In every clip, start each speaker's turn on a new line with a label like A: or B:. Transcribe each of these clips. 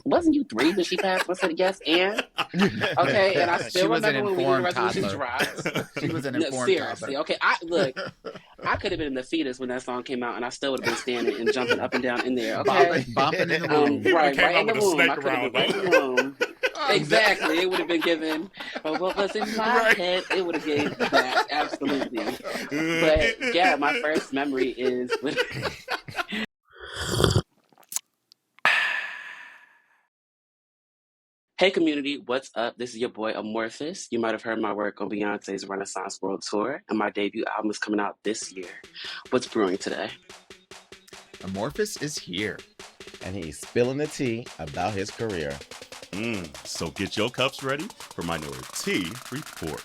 A: wasn't you 3 when she passed? I said, yes, and okay, and I
B: She
A: still
B: was an
A: remember when We Need a
B: informed
A: Resolution
B: toddler.
A: dropped.
B: She was an
A: No,
B: informed
A: seriously,
B: toddler.
A: okay. I could have been in the fetus when that song came out, and I still would have been standing and jumping up and down in there. Okay,
B: Bumping in the womb.
C: You would have came
A: right
C: out
A: in the
C: with a
A: womb. I
C: snake
A: could have
C: around
A: been right in the
C: them.
A: womb. Exactly, it would have been given. But what was in my
C: Right.
A: head, it would have gave that absolutely. But yeah, my first memory is with. Hey community, what's up? This is your boy Amorphous. You might have heard my work on Beyonce's Renaissance World Tour, and my debut album is coming out this year. What's brewing today?
B: Amorphous is here.
D: And he's spilling the tea about his career.
C: So get your cups ready for Minoritea Report.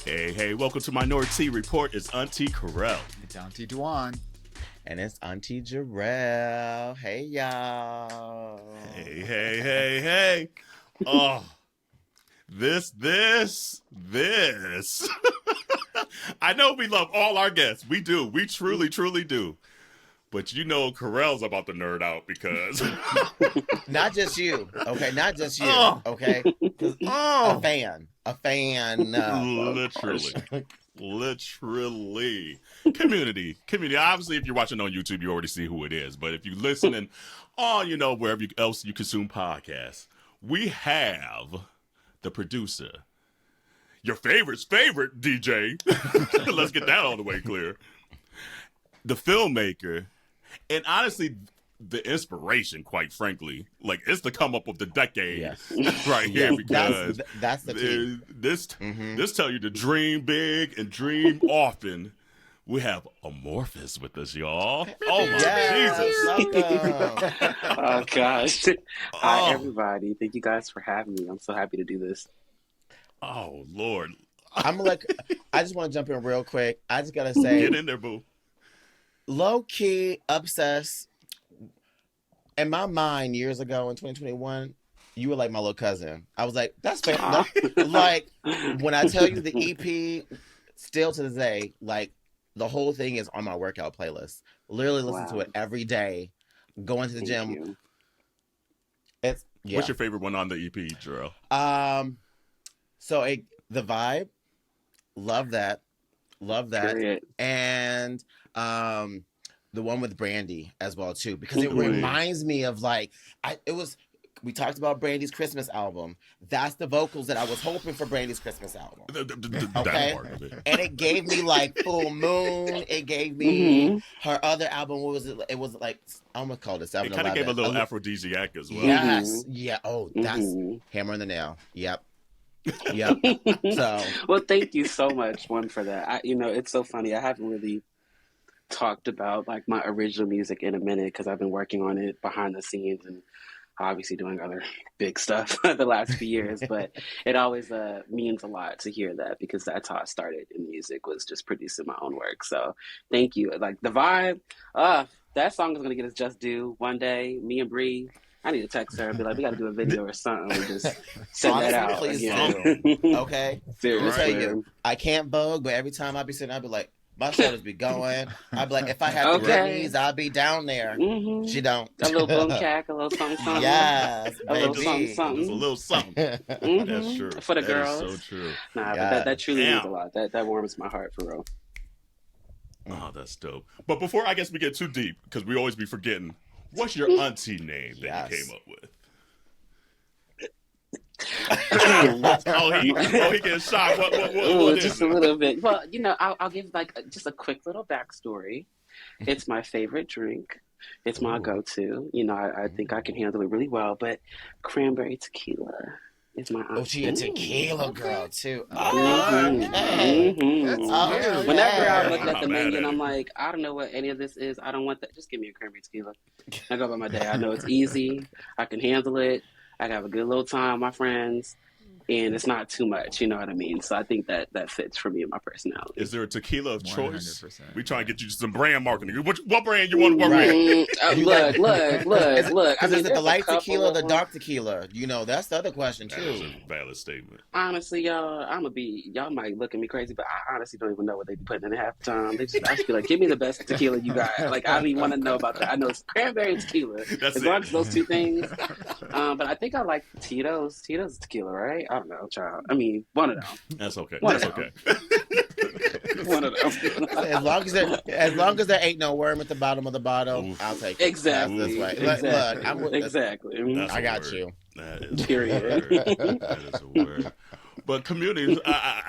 C: Hey, welcome to Minoritea Report. It's Auntie Carell.
B: It's Auntie Duan.
D: And it's Auntie Jarrell. Hey, y'all.
C: Hey. Oh, this. I know we love all our guests. We do. We truly do. But you know Carell's about to nerd out because...
D: Not just you. Okay, not just you.
C: Oh.
D: Okay? A fan.
C: Literally. Community. Obviously, if you're watching on YouTube, you already see who it is. But if you listen and wherever else you consume podcasts, we have the producer, your favorite's favorite DJ. Let's get that all the way clear. The filmmaker, and honestly, the inspiration, quite frankly. Like, it's the come up of the decade right here, because
D: that's the key.
C: This tell you to dream big and dream often. We have Amorphous with us, y'all. Oh my Jesus.
A: Oh gosh. Hi everybody. Thank you guys for having me. I'm so happy to do this.
C: Oh Lord.
D: I just want to jump in real quick. I just gotta say,
C: get in there, boo.
D: Low key obsessed. In my mind, years ago in 2021, you were like my little cousin. I was like, that's fair. No, like, when I tell you the EP, still to this day, like, the whole thing is on my workout playlist. Literally listen to it every day. Going to the gym. It's
C: What's your favorite one on the EP, Jarrell?
D: The Vibe. Love that.
A: Period.
D: And the one with Brandy as well too, because it reminds me of we talked about Brandy's Christmas album. That's the vocals that I was hoping for Brandy's Christmas album.
C: Okay?
D: And it gave me like Full Moon. It gave me her other album. What was it? It was like, I'm gonna call this 7-11.
C: It kind of gave a little aphrodisiac as well.
D: Yes. Yeah. Oh, that's Hammer on the Nail. Yep. So,
A: well, thank you so much, for that. It's so funny. I haven't really talked about like my original music in a minute because I've been working on it behind the scenes and obviously doing other big stuff the last few years. But it always means a lot to hear that, because that's how I started in music, was just producing my own work. So thank you. Like The Vibe, that song is gonna get us just due one day. Me and Bree, I need to text her and be like, we got to do a video or something. And just send that out.
D: Please
A: do.
D: Okay.
A: Seriously.
D: Let me tell you, I can't bug, but every time I be sitting, I'd be like, my shoulders be going. I'd be like, if I had the knees, I'd be down there. She don't.
A: A little boom cack, a little something, something.
D: Yes,
A: a little something, something.
C: Just a little something. That's true.
A: For the girls.
C: That is so true.
A: Nah, but that truly means a lot. That warms my heart, for real.
C: Oh, that's dope. But before I guess we get too deep, because we always be forgetting, what's your auntie name that you came up with? he gets shot. What
A: just a little bit. Well, I'll give like just a quick little backstory. It's my favorite drink. It's my go-to. I think I can handle it really well. But cranberry tequila is my auntie.
D: Oh, she a tequila girl too.
A: Whenever I look at the menu and I'm like, I don't know what any of this is. I don't want that. Just give me a cranberry tequila. I go about my day. I know it's easy. I can handle it. I can have a good little time with my friends. and it's not too much. You know what I mean? So I think that fits for me and my personality.
C: Is there a tequila of choice?
B: 100%.
C: We trying to get you some brand marketing. What brand you want to work
D: Right.
C: with?
A: Look.
D: Because is it the
A: there's
D: light
A: a couple
D: tequila or the
A: of them.
D: dark tequila? You know, that's the other question
C: That is
D: too.
C: a valid statement.
A: Honestly, y'all might look at me crazy, but I honestly don't even know what they be putting in it half the time. I just be like, give me the best tequila you got. Like, I don't even want to know about that. I know it's cranberry and tequila.
C: That's
A: as
C: it.
A: long as those two things. But I think I like Tito's. Tito's tequila, right? I don't know, child. I mean, one of them.
C: That's okay.
A: One
C: That's
A: of them.
C: okay.
A: One of them.
D: As long as there ain't no worm at the bottom of the bottle,
C: Oof.
D: I'll take it.
A: Exactly.
D: That's way.
A: Exactly.
D: Look, I'm with
A: exactly.
C: That's
D: I
C: a
D: got
C: word.
D: you.
C: That is
A: Period.
C: a word. That is a word. But community,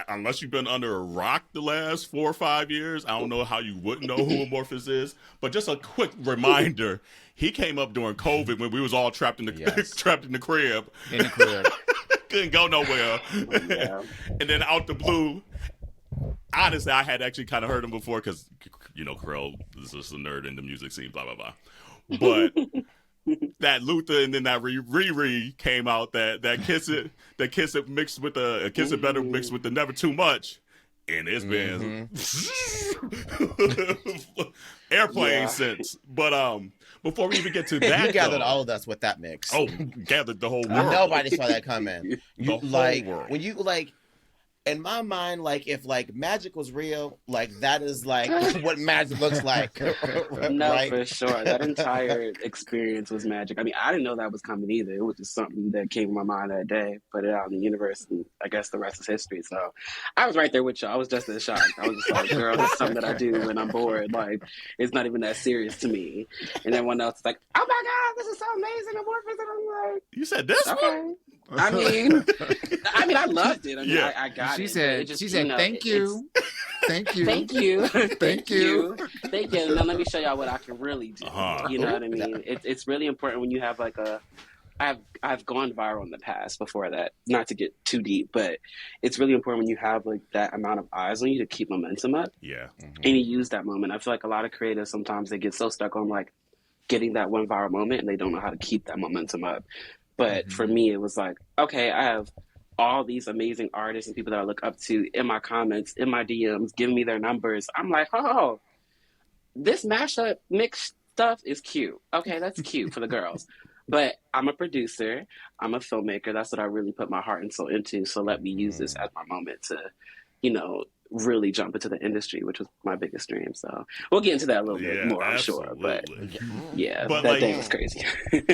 C: unless you've been under a rock the last 4 or 5 years, I don't know how you wouldn't know who Amorphous is. But just a quick reminder, he came up during COVID when we was all trapped in the trapped in the crib.
D: In the crib.
C: Couldn't go nowhere.
A: Yeah.
C: And then out the blue, honestly, I had actually kind of heard him before because, you know, Krell is just a nerd in the music scene, blah, blah, blah. But that Luther and then that Riri came out, that Kiss It mixed with the Kiss It Better mixed with the Never Too Much. And it's been airplane since. But before we even get to that,
D: You gathered
C: though,
D: all of us with that mix.
C: oh, gathered the whole world.
D: Nobody saw that coming.
C: The
D: You
C: whole
D: like
C: world.
D: when you like in my mind, like if like magic was real, like that is like what magic looks like.
A: No,
D: Right?
A: for sure. That entire experience was magic. I mean, I didn't know that was coming either. It was just something that came to my mind that day, put it out in the universe, and I guess the rest is history. So I was right there with you. I was just as shocked. I was just like, girl, this is something that I do when I'm bored. Like, it's not even that serious to me. And everyone else is like, oh my God, this is so amazing. Amorphous. And I'm like,
C: You said this one?
A: okay. I mean, I loved it. I mean,
C: Yeah.
A: I got
B: She
A: it.
B: said,
A: It just,
B: she said,
A: you know,
B: thank you. Thank you.
A: Thank you.
B: Thank you.
A: Thank you. Now let me show y'all what I can really do.
C: Uh-huh.
A: You know what I mean? It's really important when you have like I've gone viral in the past before that, not to get too deep, but it's really important when you have like that amount of eyes on you to keep momentum up
C: Yeah.
A: and you use that moment. I feel like a lot of creators sometimes they get so stuck on like getting that one viral moment and they don't know how to keep that momentum up. But for me, it was like, okay, I have all these amazing artists and people that I look up to in my comments, in my DMs, giving me their numbers. I'm like, oh, this mashup mix stuff is cute. Okay, that's cute for the girls. But I'm a producer. I'm a filmmaker. That's what I really put my heart and soul into. So let me use this as my moment to, you know, really jump into the industry, which was my biggest dream. So we'll get into that a little bit more, I'm sure. But yeah,
C: But,
A: that
C: like,
A: day was crazy.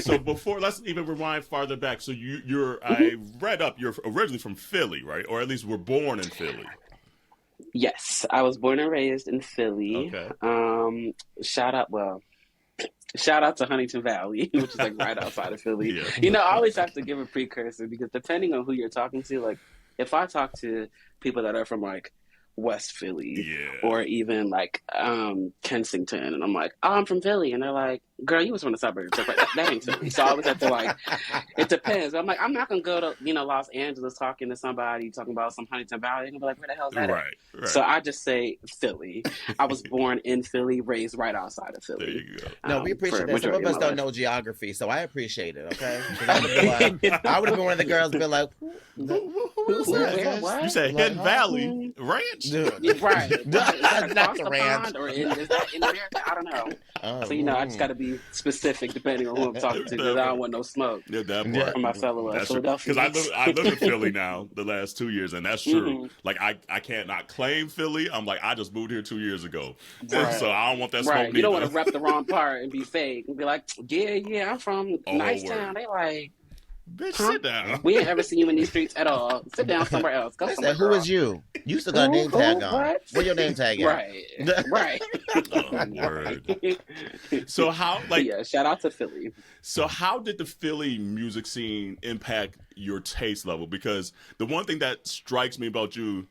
C: So before, let's even rewind farther back. So I read up, you're originally from Philly, right? Or at least were born in Philly.
A: Yes, I was born and raised in Philly.
C: Okay.
A: Shout out to Huntington Valley, which is like right outside of Philly.
C: Yeah.
A: You know, I always have to give a precursor because depending on who you're talking to, like if I talk to people that are from like West Philly or even like Kensington, and I'm like, oh, I'm from Philly, and they're like, girl, you was from the suburbs. Like, that ain't Philly. So I always have to like, it depends. I'm like, I'm not gonna go to Los Angeles talking to somebody talking about some Huntington Valley. They're gonna be like, where the hell is that?
C: Right.
A: So I just say Philly. I was born in Philly, raised right outside of Philly.
C: There you go.
D: No, we appreciate
A: for
D: that. Some of
A: majority
D: us
A: my
D: don't
A: life.
D: know geography, so I appreciate it. Okay, 'cause I would have been one of the girls, be like,
C: Who's
A: Who,
C: that?
A: where, what?
C: You said
D: Like,
C: Hidden Valley Ranch?
D: dude.
A: Right. Is that
D: Not
A: across
D: the
A: the
D: ranch.
A: pond or is that in America? I don't know. So, I just got to be specific depending on who I'm talking to because I don't want no smoke
C: Yeah, that
D: Yeah.
C: part.
A: from my fellow
C: That's true.
A: Philadelphia.
C: Because I live in Philly now the last 2 years, and that's true.
A: Mhm.
C: Like I can't not claim Philly. I'm like I just moved here 2 years ago,
A: Right.
C: so I don't want that smoke.
A: Right. You don't want
C: neither.
A: to rep the wrong part and be fake and be like, yeah, I'm from
C: Oh,
A: Nice
C: word.
A: Town. They like,
C: Bitch,
A: Huh?
C: sit down.
A: we ain't ever seen you in these streets at all. Sit down somewhere else. Go
D: They
A: somewhere
D: said, "Who is you? You still got a
A: Who?
D: name tag
A: Who?
D: on?
A: What?
D: Where your name tag at?"
A: Right.
C: Oh, word. So how
A: But
C: like
A: yeah, shout out to Philly.
C: so how did the Philly music scene impact your taste level? Because the one thing that strikes me about you,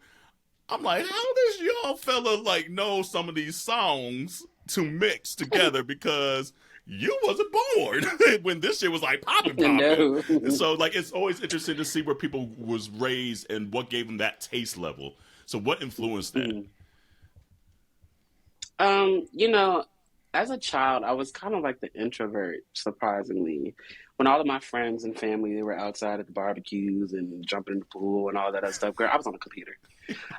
C: I'm like, how does y'all fella like know some of these songs to mix together? Because you wasn't born when this shit was like popping.
A: No.
C: So like it's always interesting to see where people was raised and what gave them that taste level. So what influenced that?
A: as a child, I was kind of like the introvert, surprisingly. When all of my friends and family they were outside at the barbecues and jumping in the pool and all that other stuff, girl, I was on the computer.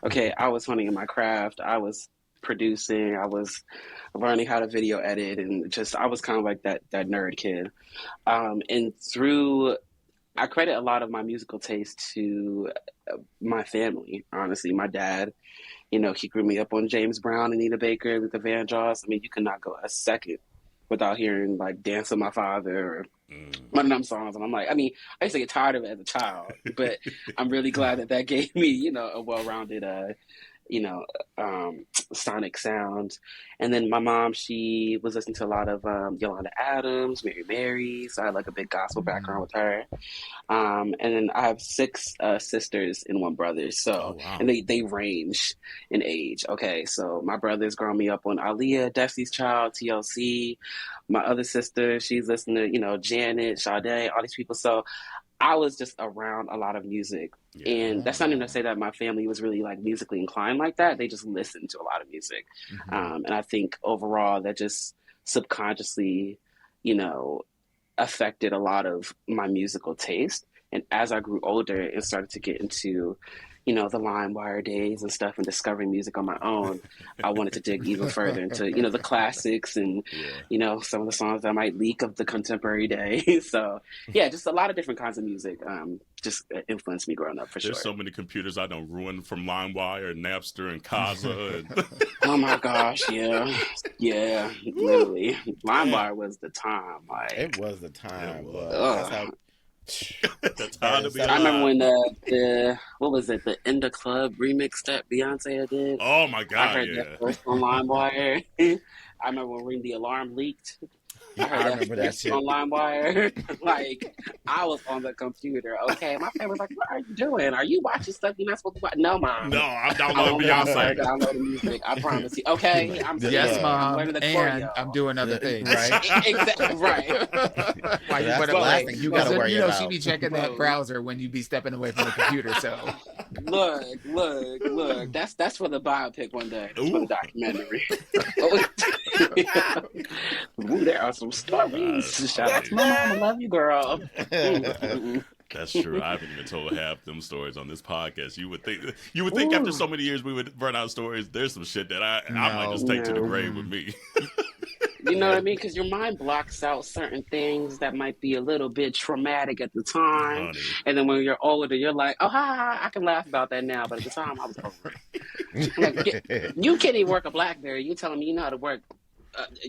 A: Okay, I was honing in my craft. I was producing. I was learning how to video edit, and just I was kind of like that nerd kid. And through I credit a lot of my musical taste to my family. Honestly, my dad, he grew me up on James Brown, Anita Baker, Luther Vandross. I mean, you could not go a second without hearing like "Dance with My Father" or one of them songs. And I'm like, I mean, I used to get tired of it as a child, but I'm really glad that gave me, a well-rounded, you know, sonic sound. And then my mom, she was listening to a lot of Yolanda Adams, Mary Mary. So I had like a big gospel background with her. And then I have six sisters and one brother. So, and they range in age. Okay, so my brother's growing me up on Aaliyah, Destiny's Child, TLC. My other sister, she's listening to, Janet, Sade, all these people. So I was just around a lot of music. Yeah. And that's not even to say that my family was really like musically inclined like that. They just listened to a lot of music. Mm-hmm. And I think overall that just subconsciously, affected a lot of my musical taste. And as I grew older and started to get into, the LimeWire days and stuff and discovering music on my own, I wanted to dig even further into, the classics and, some of the songs that might leak of the contemporary day. So, yeah, just a lot of different kinds of music just influenced me growing up for sure.
C: There's so many computers I don't ruin from LimeWire and Napster and Kazaa. And...
A: Oh my gosh, yeah. Yeah, literally. LimeWire was the time. Like,
D: it was the time.
C: That's how...
A: I remember when the what was it, the In the Club remix that Beyonce did.
C: Oh my god!
A: I heard that first on LimeWire. I remember when Ring the Alarm leaked. I remember that shit on LimeWire. Like, I was on the computer. Okay, my family was like, "What are you doing? Are you watching stuff you're not supposed to watch?" No, mom.
C: No, I'm downloading Beyonce.
A: I'm downloading music. I promise you. Okay,
B: yes, mom. And I'm doing other things, right?
A: Exactly right.
B: Why
D: that's the last thing you gotta worry about.
B: She be checking that browser when you be stepping away from the computer. So
A: look. That's for the biopic one day. That's for the documentary. Ooh, there are some stories. Shout out to my mom. I love you, girl.
C: That's true. I haven't even told half them stories on this podcast. You would think after so many years we would run out of stories. There's some shit that I might just take to the grave with me.
A: You know what I mean? Because your mind blocks out certain things that might be a little bit traumatic at the time. Honey. And then when you're older, you're like, oh, I can laugh about that now. But at the time, I was over it. Like, you can't even work a BlackBerry. You telling me you know how to work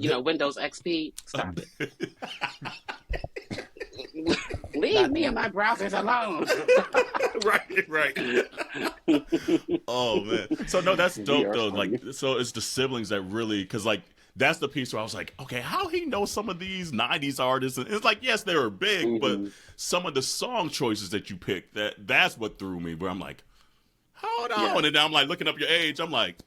A: Windows XP? Stop it. Leave me and my browsers alone.
C: Right. Oh man. So no, that's dope though. Like, so it's the siblings that really, because like that's the piece where I was like, okay, how he knows some of these '90s artists? And it's like, yes, they were big, but some of the song choices that you picked, that's what threw me. Where I'm like, hold on, and then I'm like looking up your age. I'm like,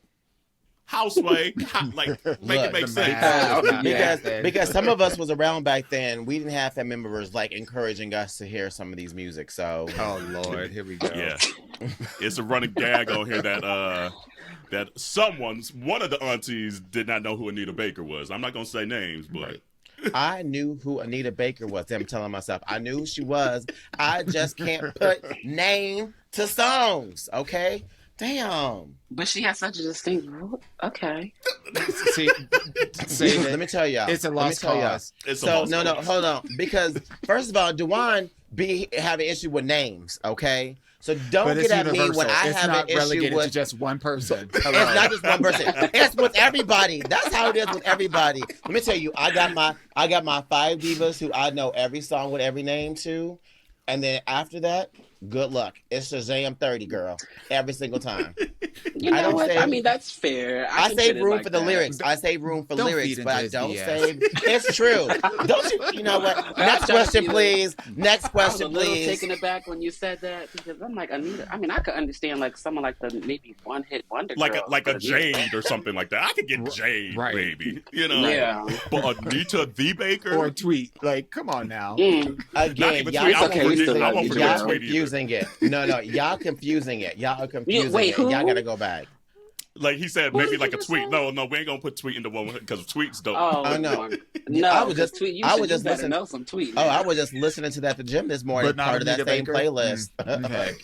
C: Houseway, make it make sense.
D: Because some of us was around back then. We didn't have family members like encouraging us to hear some of these music. So,
B: oh Lord, here we go.
C: Yeah, it's a running gag on here that one of the aunties did not know who Anita Baker was. I'm not gonna say names, but. Right.
D: I knew who Anita Baker was. I'm telling myself, I knew who she was. I just can't put name to songs. Okay. Damn.
A: But she has such a distinct voice. Okay.
D: See, let me tell y'all.
B: It's a lost cause.
D: No, hold on. Because first of all, Dewan have an issue with names, okay? So don't get at me when I have an issue with
B: to just one person.
D: It's not just one person. It's with everybody. That's how it is with everybody. Let me tell you, I got my 5 divas who I know every song with every name to, and then after that, good luck. It's Shazam 30, girl. Every single time.
A: You know what? I mean, that's fair.
D: I save room for the lyrics. I save room for lyrics, but I don't save. It's true. Don't you? You know what? Next question, please. Next question, please.
A: I was a little taken aback when you said that because I'm like, Anita. I mean, I could understand like someone like the maybe one hit wonder girl,
C: like a Jade or something like that. I could get Jade, maybe. You know.
A: Yeah.
C: But Anita the Baker
B: or a Tweet. Like, come on now.
D: Again, y'all confusing it. No, y'all confusing it. Y'all are confusing it. Y'all gotta go back.
C: Like he said,
A: What
C: maybe
A: did
C: like
A: you
C: a
A: just
C: tweet.
A: say?
C: No, we ain't gonna put tweet into one because tweets don't.
A: Oh
D: no.
A: no!
D: I was just
A: tweet. You
D: I was just
A: better
D: listening.
A: know some tweet.
D: Oh,
A: Man.
D: I was just listening to that at the gym this morning,
B: But not
D: part of that
B: Anita
D: same
B: Baker?
D: playlist.
B: Okay.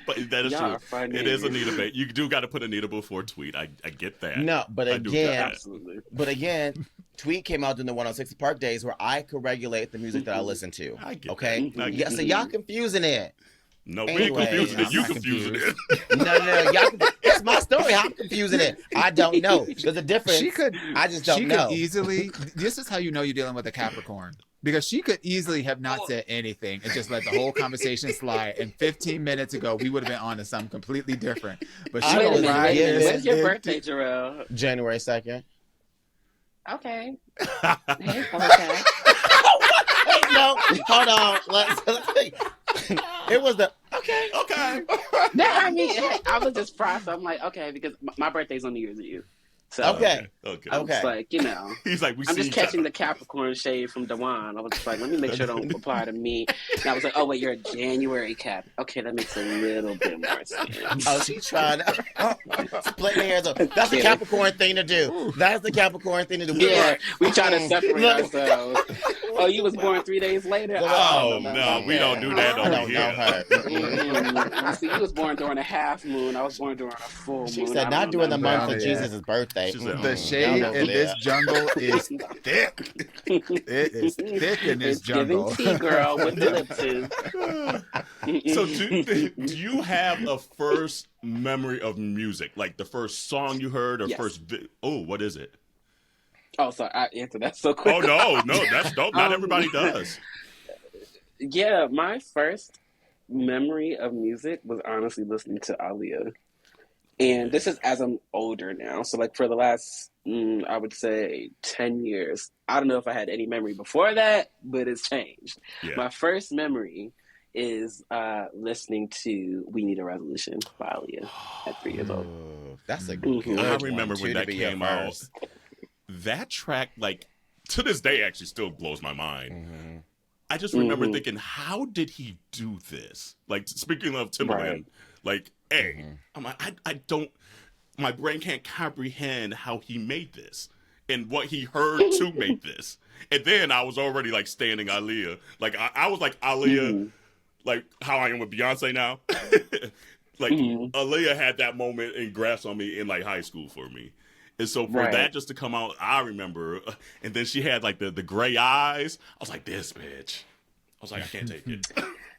C: But that is
A: Y'all
C: true.
A: are funny.
C: It is Anita Baker. You do got to put Anita before tweet. I get that.
D: No, but
C: I do get
D: again,
C: that.
A: Absolutely.
D: but again, Tweet came out during the 106 Park days where I could regulate the music that I listen to.
C: I get
D: Okay,
C: that. I get
D: yeah, so y'all confusing it.
C: No, we ain't
D: Anyway,
C: confusing it.
B: I'm
C: You
B: not
C: confusing
B: confused.
C: it.
D: No, y'all. It's my story. How I'm confusing it. I don't know. There's a difference.
B: She could.
D: I just don't
B: She
D: know.
B: could easily. This is how you know you're dealing with a Capricorn. Because she could easily have not said anything and just let the whole conversation slide. And 15 minutes ago, we would have been on to something completely different. But she
D: Wait a
B: will
D: minute,
B: ride
D: wait a
B: this.
D: minute.
A: When's your birthday, Jarrell?
D: January 2nd.
A: Okay. Hey, okay.
D: Wait, no, hold on. It was the okay.
A: I mean, I was just surprised. I'm like, okay, because my birthday's on New Year's Eve. So
D: Okay.
A: I'm just like,
C: He's like,
A: I'm just catching the Capricorn shade from Dewan. I was just like, let me make sure it don't apply to me. And I was like, oh wait, you're a January Cap. Okay, that makes a little bit more sense.
D: Oh, she's trying to split the hairs up. That's the Capricorn thing to do. That's the Capricorn thing to do.
A: Yeah, we try to separate ourselves. Oh, you was born 3 days later?
C: Oh, no, we don't do that
D: I
C: over
D: don't
C: here.
D: know her.
A: See, you was born during a half moon. I was born during a full moon.
D: She said not during the month of
B: Yeah.
D: Jesus' birthday.
C: She said,
B: The shade in this jungle is thick. It is thick in this
A: It's giving
B: jungle.
A: tea, girl, with the lip
C: So do you have a first memory of music? Like the first song you heard or
A: Yes.
C: first what is it?
A: Oh, sorry, I answered that so quick.
C: Oh, no, that's dope. Not everybody does.
A: Yeah, my first memory of music was honestly listening to Aaliyah. And this is as I'm older now. So, like, for the last, I would say, 10 years, I don't know if I had any memory before that, but it's changed.
C: Yeah.
A: My first memory is listening to We Need a Resolution by Aaliyah at 3 years old.
D: Ooh, that's a
A: Mhm.
D: good
C: I
D: one,
C: remember
D: too,
C: when
D: to
C: that
D: be your
C: came out.
D: first.
C: That track, like, to this day, actually still blows my mind.
D: Mhm.
C: I just remember thinking, how did he do this? Like, speaking of Timbaland, like, hey, I'm like, I don't, my brain can't comprehend how he made this and what he heard to make this. And then I was already, like, standing Aaliyah. Like, I was like Aaliyah, like how I am with Beyonce now. Like, Aaliyah had that moment and grasp on me in, like, high school for me. And so for that just to come out, I remember. And then she had, like, the gray eyes. I was like, this bitch. I was like, I can't take it.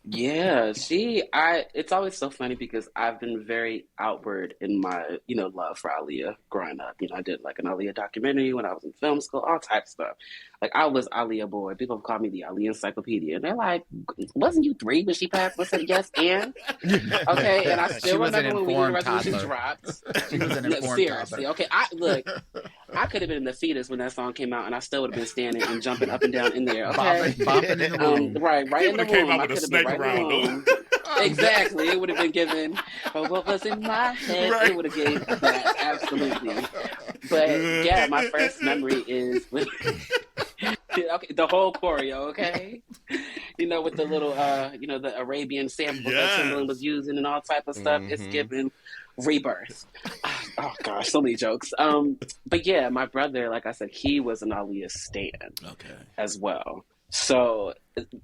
A: Yeah, it's always so funny because I've been very outward in my, love for Aaliyah growing up. I did like an Aaliyah documentary when I was in film school, all types of stuff. Like I was Aaliyah boy. People call me the Aaliyah encyclopedia. And they're like, wasn't you 3 when she passed? I said, yes, and? Okay, and I still remember when We Need a Resolution dropped.
B: She was an informed
A: seriously. Okay, I could have been in the fetus when that song came out and I still would have been standing and jumping up and down in there. Okay.
B: Bopping in the room.
A: Right in the room.
C: Came out
A: I
C: with a
A: could have
C: snake
A: been right in the
C: around
A: room. Exactly. It would have been given. But what was in my head, it would have gave that. Absolutely. But yeah, my first memory is with the whole choreo, okay? With the little the Arabian sample that Timbaland was using and all type of stuff. It's given Rebirth. Oh gosh, so many jokes. But yeah, my brother, like I said, he was an Aaliyah stan as well. So,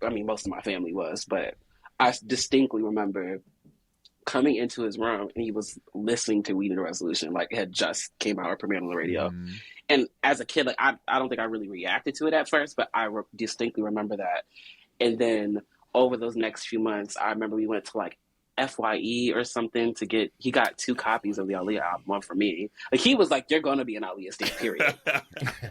A: I mean, most of my family was, but I distinctly remember coming into his room and he was listening to We Need a Resolution, like it had just came out or premiered on the radio. And as a kid, like I don't think I really reacted to it at first, but I distinctly remember that. And then over those next few months, I remember we went to like FYE or something he got 2 copies of the Aaliyah album, one for me. Like he was like, you're going to be an Aaliyah stan, period.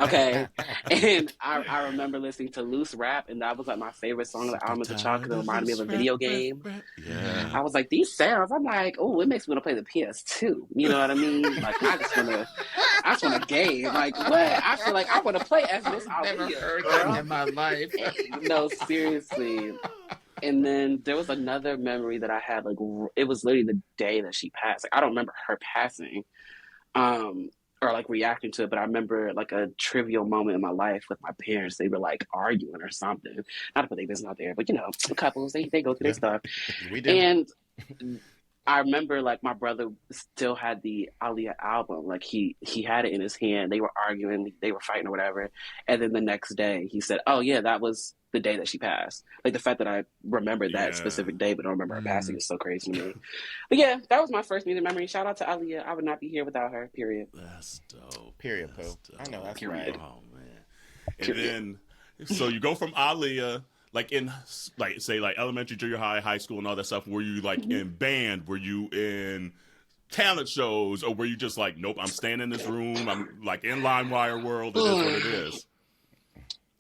A: Okay. And I remember listening to Loose Rap, and that was like my favorite song of the album as a child because it reminded me of a video game.
C: Yeah.
A: I was like, these sounds, I'm like, oh, it makes me want to play the PS2. You know what I mean? Like I just want to game. Like what? I feel like I want to play as Miss Aaliyah.
B: Never heard that in my life.
A: No, seriously. And then there was another memory that I had, like, it was literally the day that she passed. Like, I don't remember her passing or, like, reacting to it, but I remember, like, a trivial moment in my life with my parents. They were, like, arguing or something. Not to put their business out there, but, couples, they go through their stuff.
D: We do.
A: And I remember like my brother still had the Aaliyah album. Like he had it in his hand. They were arguing, they were fighting or whatever. And then the next day he said, "Oh yeah, that was the day that she passed." Like the fact that I remember that specific day but don't remember her passing is so crazy to me. But yeah, that was my first music memory. Shout out to Aaliyah. I would not be here without her. Period.
C: That's dope.
D: Period,
C: That's
D: Pooh.
C: dope.
D: I know that's
A: Period.
D: right.
C: Oh man. And then so you go from Aaliyah, like in like say like elementary, junior high, high school and all that stuff. Were you like in band? Were you in talent shows, or were you just like, nope, I'm staying in this room, I'm like in LimeWire world, it is what it is?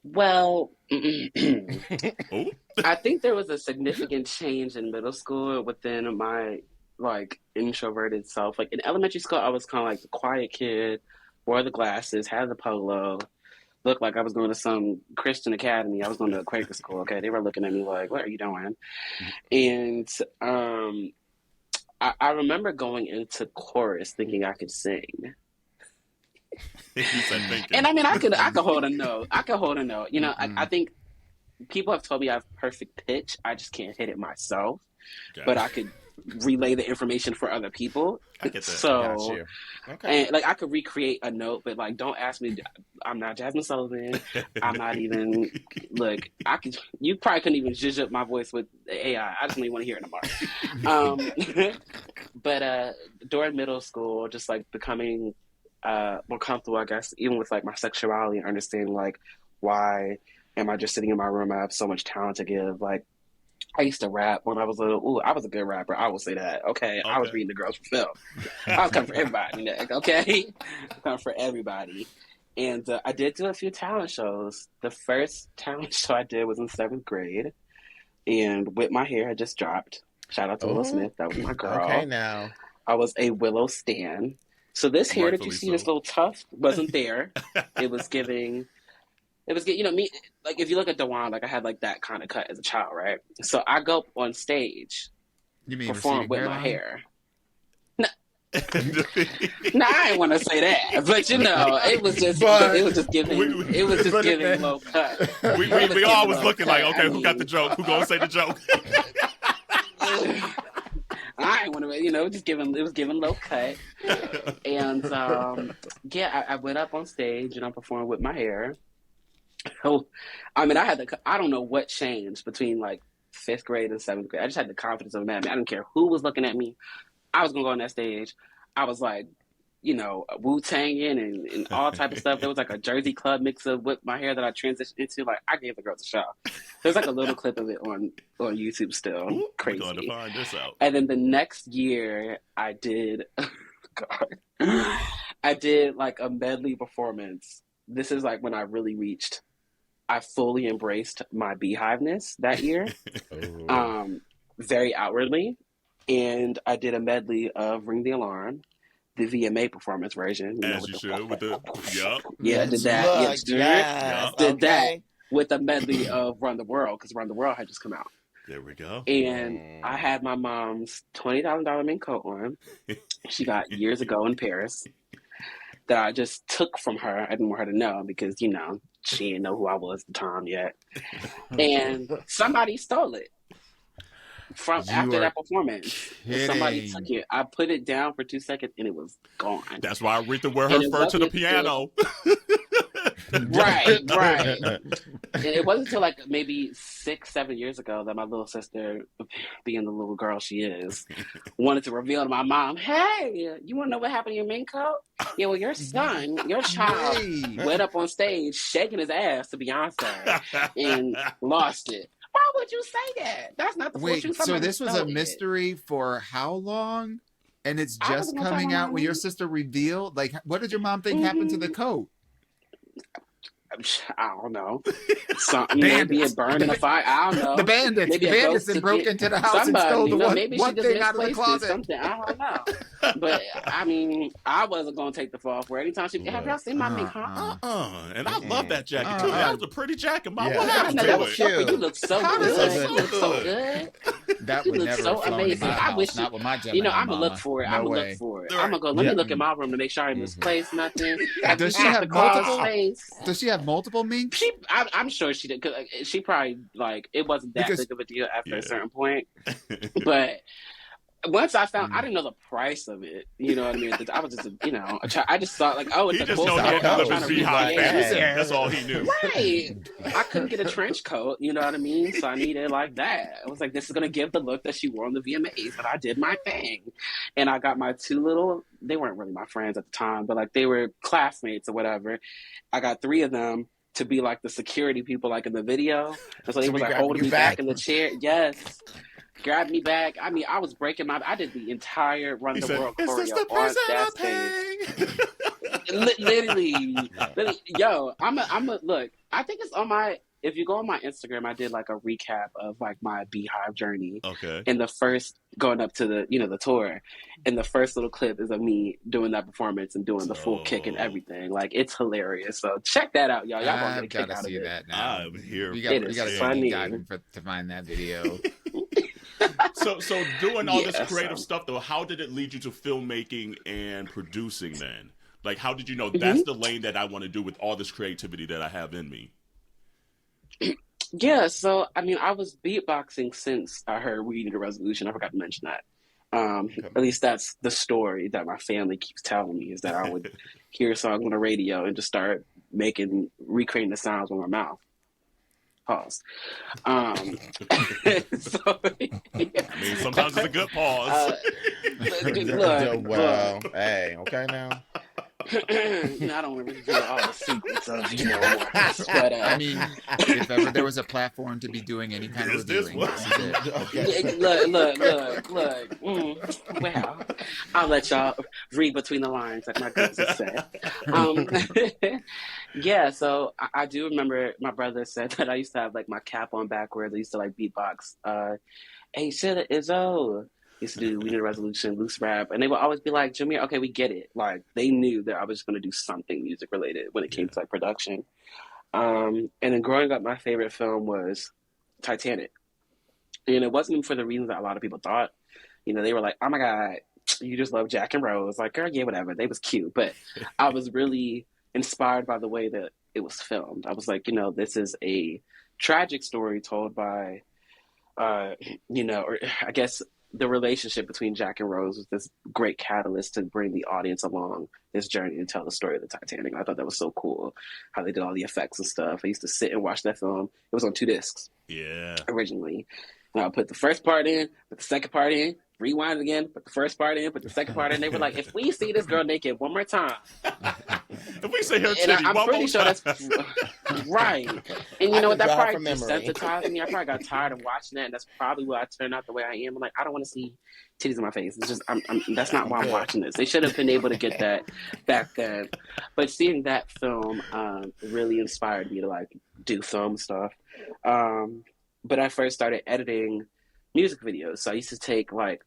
A: Well,
C: Oh,
A: I think there was a significant change in middle school within my like introverted self. Like in elementary school, I was kind of like the quiet kid, wore the glasses, had the polo, looked like I was going to some Christian academy. I was going to a Quaker school. Okay, they were looking at me like, "What are you doing?" And I remember going into chorus thinking I could sing.
C: you said thinking.
A: And I mean, I could hold a note. I could hold a note. You know, I think people have told me I have perfect pitch. I just can't hit it myself.
C: Okay.
A: But I could relay the information for other people.
C: I get that.
A: So,
D: Got you. Okay.
A: and like I could recreate a note, but like don't ask me. I'm not Jasmine Sullivan. I'm not even. Look, I could. You probably couldn't even zhuzh up my voice with AI. I just don't even want to hear it anymore. But during middle school, just like becoming more comfortable, I guess, even with like my sexuality and understanding like why am I just sitting in my room? I have so much talent to give. Like I used to rap when I was little. Ooh, I was a good rapper. I will say that. Okay. I was reading the girls from film. I was coming for everybody. Okay, coming for everybody. And I did do a few talent shows. The first talent show I did was in 7th grade, and With My Hair had just dropped. Shout out to Willow Smith. That was my girl.
D: Okay, now.
A: I was a Willow stan. So this hair that you see, this little tuft, wasn't there. It was giving, you know, me, like if you look at Dewan, like I had like that kind of cut as a child, right? So I go on stage,
B: You mean
A: perform
B: receding
A: with
B: hairline?
A: my hair. No, I didn't want to say that, but you know, it was just giving low cut.
C: We always looking like, okay, who got the joke? Who gonna say the joke?
A: I didn't want to, you know, it was giving low cut, and yeah, I went up on stage and I performed With My Hair. Oh, I mean, I don't know what changed between like 5th grade and 7th grade. I just had the confidence of man. I didn't care who was looking at me. I was gonna go on that stage. I was like, you know, Wu-Tanging and all type of stuff. There was like a Jersey Club mix of With My Hair that I transitioned into. Like, I gave the girls a shot. There's like a little clip of it on YouTube still.
C: Ooh,
A: crazy.
C: We're going to find this out.
A: And then the next year, I did, God, I did like a medley performance. This is like when I really reached. I fully embraced my beehiveness that year, very outwardly. And I did a medley of Ring the Alarm, the VMA performance version.
C: As you should, with the, yup.
A: Yeah, did that. Did that
D: Okay.
A: with a medley of Run the World, because Run the World had just come out.
C: There we go.
A: And I had my mom's $20,000 mink coat on. She got years ago in Paris that I just took from her. I didn't want her to know because, you know, she didn't know who I was at the time yet. And somebody stole it. After that performance, somebody took it. I put it down for 2 seconds and it was gone.
C: That's why Aretha wear her fur to the piano.
A: Right. And it wasn't until like maybe 6-7 years ago that my little sister, being the little girl she is, wanted to reveal to my mom, "Hey, you want to know what happened to your mink coat? Yeah, well, your son, your child, went up on stage shaking his ass to Beyonce and lost it." Why would you say that? That's not the
B: Wait,
A: truth.
B: so this was a mystery for how long? And it's just coming out when your sister revealed? Like, what did your mom think happened to the coat?
A: I don't know. Something, maybe it burned in a fire. I don't know.
B: The bandits.
A: Maybe
B: the bandits that broke into the house and stole the one thing out of the closet.
A: Something. I don't know. But I mean, I wasn't gonna take the fall for it. Anytime she have y'all seen my mink?
C: And I love that jacket too. That was a pretty jacket. What
D: Yeah.
C: happened
A: I know,
C: to
A: that was
C: it?
A: cute. You look so good. You look so good.
B: That
A: You
B: would
A: look
B: never
A: so
B: have flown
A: amazing.
B: in my
A: I
B: house,
A: wish
B: not with my Gemini
A: You know, I'm
B: mama.
A: gonna look for it.
B: No
A: I'm gonna
B: way.
A: look for it. I'm gonna go. Let me look in my room to make sure I misplaced nothing.
B: Does she have multiple?
A: Space.
B: Does she have multiple minks?
A: I'm sure she did. Cause she probably like it wasn't that big of a deal after a certain point. But once I found, I didn't know the price of it. You know what I mean? I was just, I just thought like, oh, it's
C: He
A: a
C: just
A: cool
C: know he
A: thing.
C: had to
A: I'm
C: live
A: trying
C: his
A: to
C: beehive
A: recreate
C: fantasy.
A: it.
C: That's all he knew.
A: Right. I couldn't get a trench coat. You know what I mean? So I needed like that. I was like, this is gonna give the look that she wore on the VMAs. But I did my thing, and I got my two little. They weren't really my friends at the time, but like they were classmates or whatever. I got three of them to be like the security people, like in the video. And so they
D: To
A: was
D: be
A: like
D: grabbing
A: holding
D: you
A: me
D: back.
A: back in the chair. Yes. Grabbed me back. I mean, I was breaking I did the entire Run
C: He
A: the
C: said,
A: World
C: "Is this
A: choreo
C: the
A: on
C: price
A: that
C: I'm
A: stage.
C: paying?"
A: Literally, yo, I'm a look. I think it's on my. If you go on my Instagram, I did like a recap of like my Beehive journey.
C: Okay.
A: In the first going up to the tour, and the first little clip is of me doing that performance and doing the full kick and everything. Like it's hilarious. So check that out, y'all. Y'all gonna get a
B: I've
A: kick
B: got to
A: out of
B: see
A: it.
B: that now.
C: I'm here.
B: We
C: for
B: got
A: It
B: we
A: is
B: got to
A: funny.
B: deep diving to find that video.
C: So doing all this
A: Yeah,
C: creative
A: so.
C: stuff though, how did it lead you to filmmaking and producing then? Like how did you know
A: Mm-hmm.
C: that's the lane that I want to do with all this creativity that I have in me?
A: Yeah, so I mean, I was beatboxing since I heard We Need a Resolution. I forgot to mention that. At least that's the story that my family keeps telling me is that I would hear a song on the radio and just start recreating the sounds with my mouth. Pause. So, yeah.
C: I mean, sometimes it's a good pause.
D: Well, hey, okay now.
A: I don't reveal all the secrets of Morris, but
B: I mean, if ever there was a platform to be doing any kind of
C: Is this
B: reviewing,
C: one?
B: this is it.
D: Okay.
A: look. Well, I'll let y'all read between the lines, like my goods would say. Yeah, so I do remember my brother said that I used to have like my cap on backwards. I used to like beatbox. Hey, shit, Izzo. Used to do We Need a Resolution, loose rap, and they would always be like, Jameer, okay, we get it. Like they knew that I was going to do something music related when it came to like production. And then growing up, my favorite film was Titanic, and it wasn't for the reasons that a lot of people thought. They were like, oh my god, you just love Jack and Rose. Like, girl, yeah, whatever. They was cute, but I was really inspired by the way that it was filmed. I was like, this is a tragic story told by, or I guess the relationship between Jack and Rose was this great catalyst to bring the audience along this journey and tell the story of the Titanic. I thought that was so cool how they did all the effects and stuff. I used to sit and watch that film. It was on 2 discs originally. And I'll put the first part in, put the second part in, rewind it again, put the first part in, put the second part in. They were like, if we see this girl naked one more time.
C: If we say her
A: And
C: titty
A: I'm
C: one
A: pretty
C: more
A: sure
C: time.
A: that's right. And you
D: I
A: know what?
D: can
A: That
D: draw
A: probably
D: from memory.
A: desensitized me. I probably got tired of watching that, and that's probably why I turned out the way I am. I'm like, I don't want to see titties in my face. It's just, that's not why I'm watching this. They should have been able to get that back then. But seeing that film really inspired me to like do film stuff. But I first started editing music videos. So I used to take like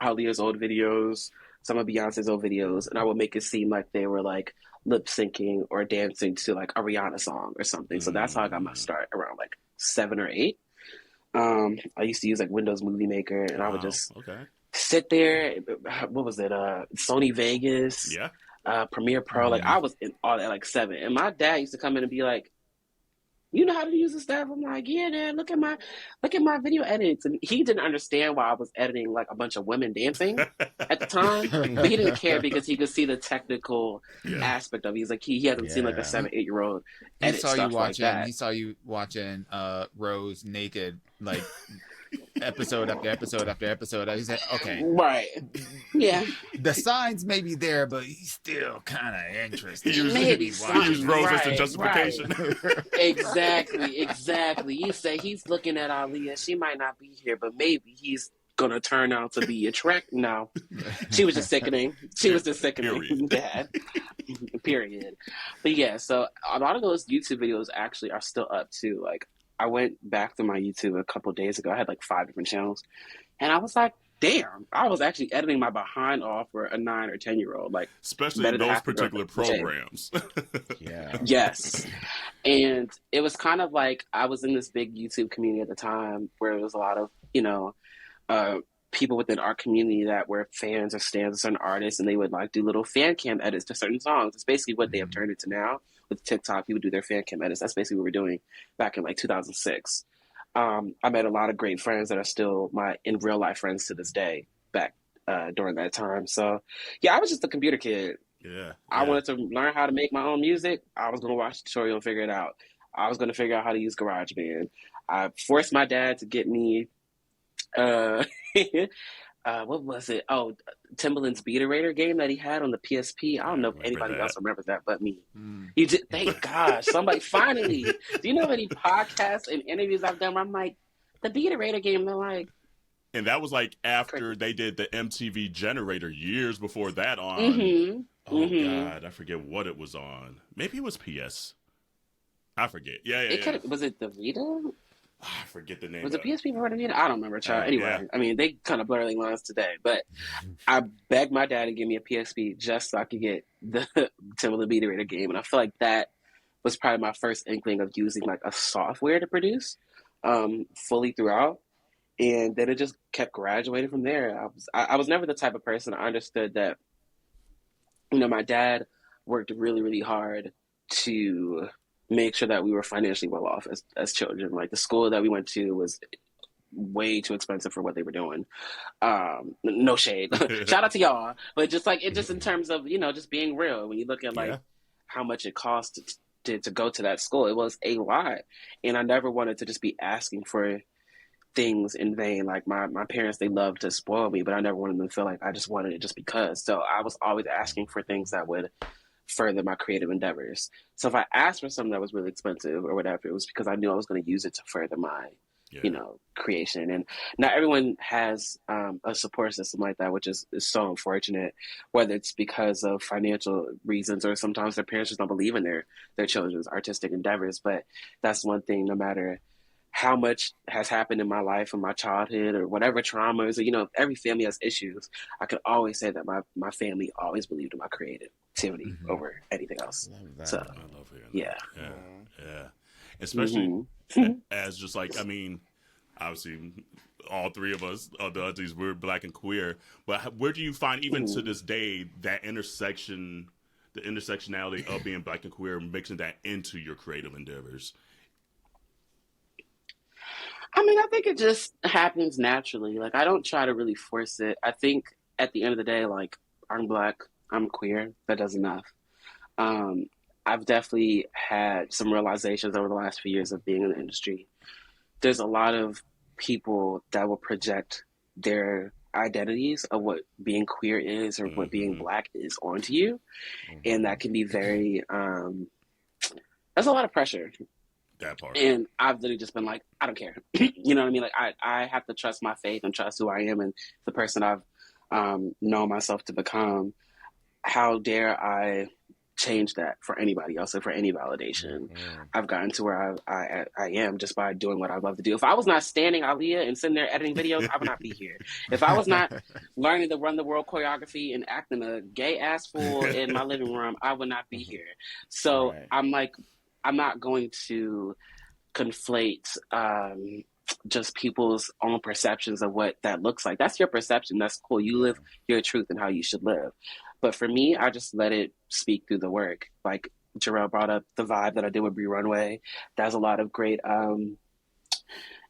A: Aaliyah's old videos, some of Beyonce's old videos, and I would make it seem like they were like lip syncing or dancing to like a Rihanna song or something. So that's how I got my start around like 7 or 8. I used to use like Windows Movie Maker, and I would just sit there. What was it? Sony Vegas, Premiere Pro. Like I was in all that like 7, and my dad used to come in and be like, you know how to use this stuff? I'm like, yeah, Dad, look at my video edits. And he didn't understand why I was editing like a bunch of women dancing at the time. But he didn't care because he could see the technical aspect of it. He's like, he hasn't seen like a 7, 8-year-old edit stuff like that.
B: He saw you watching Rose naked, like episode after episode after episode. I said, okay,
A: right, yeah.
B: The signs may be there, but he's still kind of interested.
C: He used Rose as a justification.
A: Right. Exactly. You say he's looking at Aaliyah. She might not be here, but maybe he's gonna turn out to be attractive. No, she was just sickening. Dad. Period. But yeah, so a lot of those YouTube videos actually are still up too. Like, I went back to my YouTube a couple days ago. I had like 5 different channels, and I was like, damn, I was actually editing my behind off for a 9 or 10-year-old. Like,
C: especially in those particular programs.
A: Yes. And it was kind of like I was in this big YouTube community at the time where there was a lot of, people within our community that were fans or stans of certain artists, and they would like do little fan cam edits to certain songs. It's basically what they have turned into now with TikTok. People do their fan cam edits. That's basically what we were doing back in like 2006. I met a lot of great friends that are still my in real life friends to this day back during that time. So yeah, I was just a computer kid.
C: Yeah,
A: I
C: yeah.
A: wanted to learn how to make my own music. I was going to watch the tutorial and figure it out. I was going to figure out how to use GarageBand. I forced my dad to get me, uh, what was it? Oh, Timbaland's Beaterator game that he had on the PSP. I
C: I
A: don't know if
C: remember
A: anybody
C: that.
A: else remembers that but me.
B: Mm.
A: You did, thank gosh, somebody finally. Do you know how many podcasts and interviews I've done where I'm like, the Beaterator game? They're like,
C: And that was like after
A: crazy.
C: they did the MTV Generator years before that on.
A: Mm-hmm.
C: Oh
A: Mm-hmm.
C: God, I forget what it was on. Maybe it was PS. I forget. Yeah, yeah,
A: It
C: yeah.
A: could was it the Vita?
C: I forget the name
A: Was
C: of
A: it
C: it.
A: PSP before the Vita? I don't remember, child.
C: Yeah.
A: Anyway, I mean, they kind of blurry lines today, but I begged my dad to give me a PSP just so I could get the Timberland Beaterator game, and I feel like that was probably my first inkling of using like a software to produce fully throughout, and then it just kept graduating from there. I was never the type of person. I understood that my dad worked really really hard to make sure that we were financially well off as children. Like the school that we went to was way too expensive for what they were doing. No shade. Shout out to y'all. But just like it just in terms of, just being real, when you look at like
C: Yeah.
A: how much it cost to go to that school, it was a lot. And I never wanted to just be asking for things in vain. Like my parents, they loved to spoil me, but I never wanted them to feel like I just wanted it just because. So I was always asking for things that would further my creative endeavors. So if I asked for something that was really expensive or whatever, it was because I knew I was going to use it to further my
C: Yeah.
A: creation. And not everyone has a support system like that, which is so unfortunate, whether it's because of financial reasons or sometimes their parents just don't believe in their children's artistic endeavors. But that's one thing, no matter how much has happened in my life or my childhood or whatever traumas, or, every family has issues. I could always say that my family always believed in my creativity
B: Mhm.
A: over anything else.
D: Love that.
A: So,
C: I love hearing
A: yeah.
C: that. Yeah.
D: Aw.
C: Yeah. Especially
A: Mhm.
C: as just like, I mean, obviously all three of us, the aunties, we're black and queer, but where do you find even to this day that intersection, the intersectionality of being black and queer, mixing that into your creative endeavors?
A: I mean, I think it just happens naturally. Like, I don't try to really force it. I think at the end of the day, like, I'm black, I'm queer, that does enough. Um, I've definitely had some realizations over the last few years of being in the industry. There's a lot of people that will project their identities of what being queer is or what being
C: Mm-hmm.
A: black is onto you. And
D: Mhm.
A: that can be very, that's a lot of pressure.
C: That part.
A: And I've literally just been like, I don't care. You know what I mean? Like, I have to trust my faith and trust who I am and the person I've known myself to become. How dare I change that for anybody else or for any validation?
D: Mhm.
A: I've gotten to where I am just by doing what I love to do. If I was not standing Aaliyah and sitting there editing videos, I would not be here. If I was not learning to run the world choreography and acting a gay ass fool in my living room, I would not be here. So
D: Right.
A: I'm like, I'm not going to conflate just people's own perceptions of what that looks like. That's your perception. That's cool. You live your truth and how you should live. But for me, I just let it speak through the work. Like Jarrell brought up the vibe that I did with Bree Runway. There's a lot of great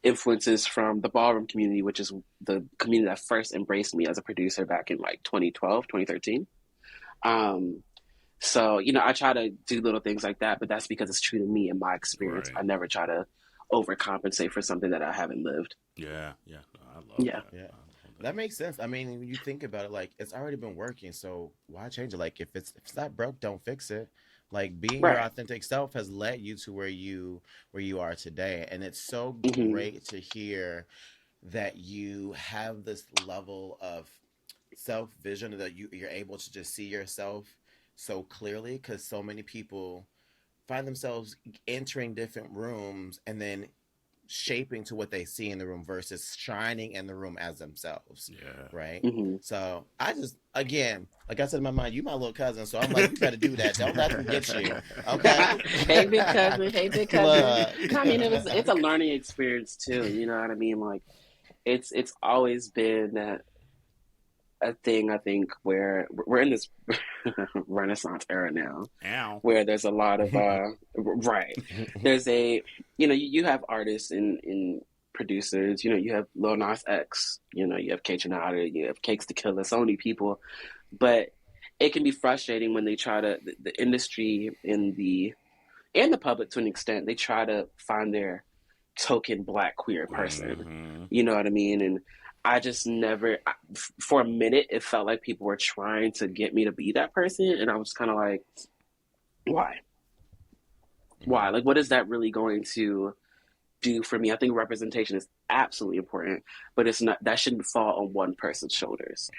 A: influences from the ballroom community, which is the community that first embraced me as a producer back in like 2012, 2013. So, I try to do little things like that, but that's because it's true to me and my experience.
C: Right.
A: I never try to overcompensate for something that I haven't lived.
C: Yeah. Yeah. I love
A: Yeah.
C: that.
D: Yeah.
C: I love that.
D: That makes sense. I mean, when you think about it, like it's already been working, so why change it? Like if it's not broke, don't fix it. Like being your
A: Right.
D: authentic self has led you to where you are today, and it's so
A: Mhm.
D: great to hear that you have this level of self vision that you're able to just see yourself so clearly, because so many people find themselves entering different rooms and then shaping to what they see in the room versus shining in the room as themselves,
C: Yeah.
D: right?
A: Mhm.
D: So I just, again, like I said in my mind, you my little cousin, so I'm like, you better do that. Don't let them get you, okay?
A: Hey, big cousin. Hey, big cousin.
D: Look.
A: No, I mean, it's a learning experience too. You know what I mean? Like, it's always been a thing. I think where we're in this Renaissance era now,
C: Ow.
A: where there's a lot of right. There's you have artists in producers. You know, you have Lil Nas X. You know, you have K Tronada. You have Cakes to Kill. So many people, but it can be frustrating when they try to the industry and the public to an extent, they try to find their token Black queer person.
C: Mm-hmm.
A: You know what I mean? And I just never, for a minute, it felt like people were trying to get me to be that person. And I was kind of like, why? Why? Like, what is that really going to do for me? I think representation is absolutely important, but it's not, that shouldn't fall on one person's shoulders.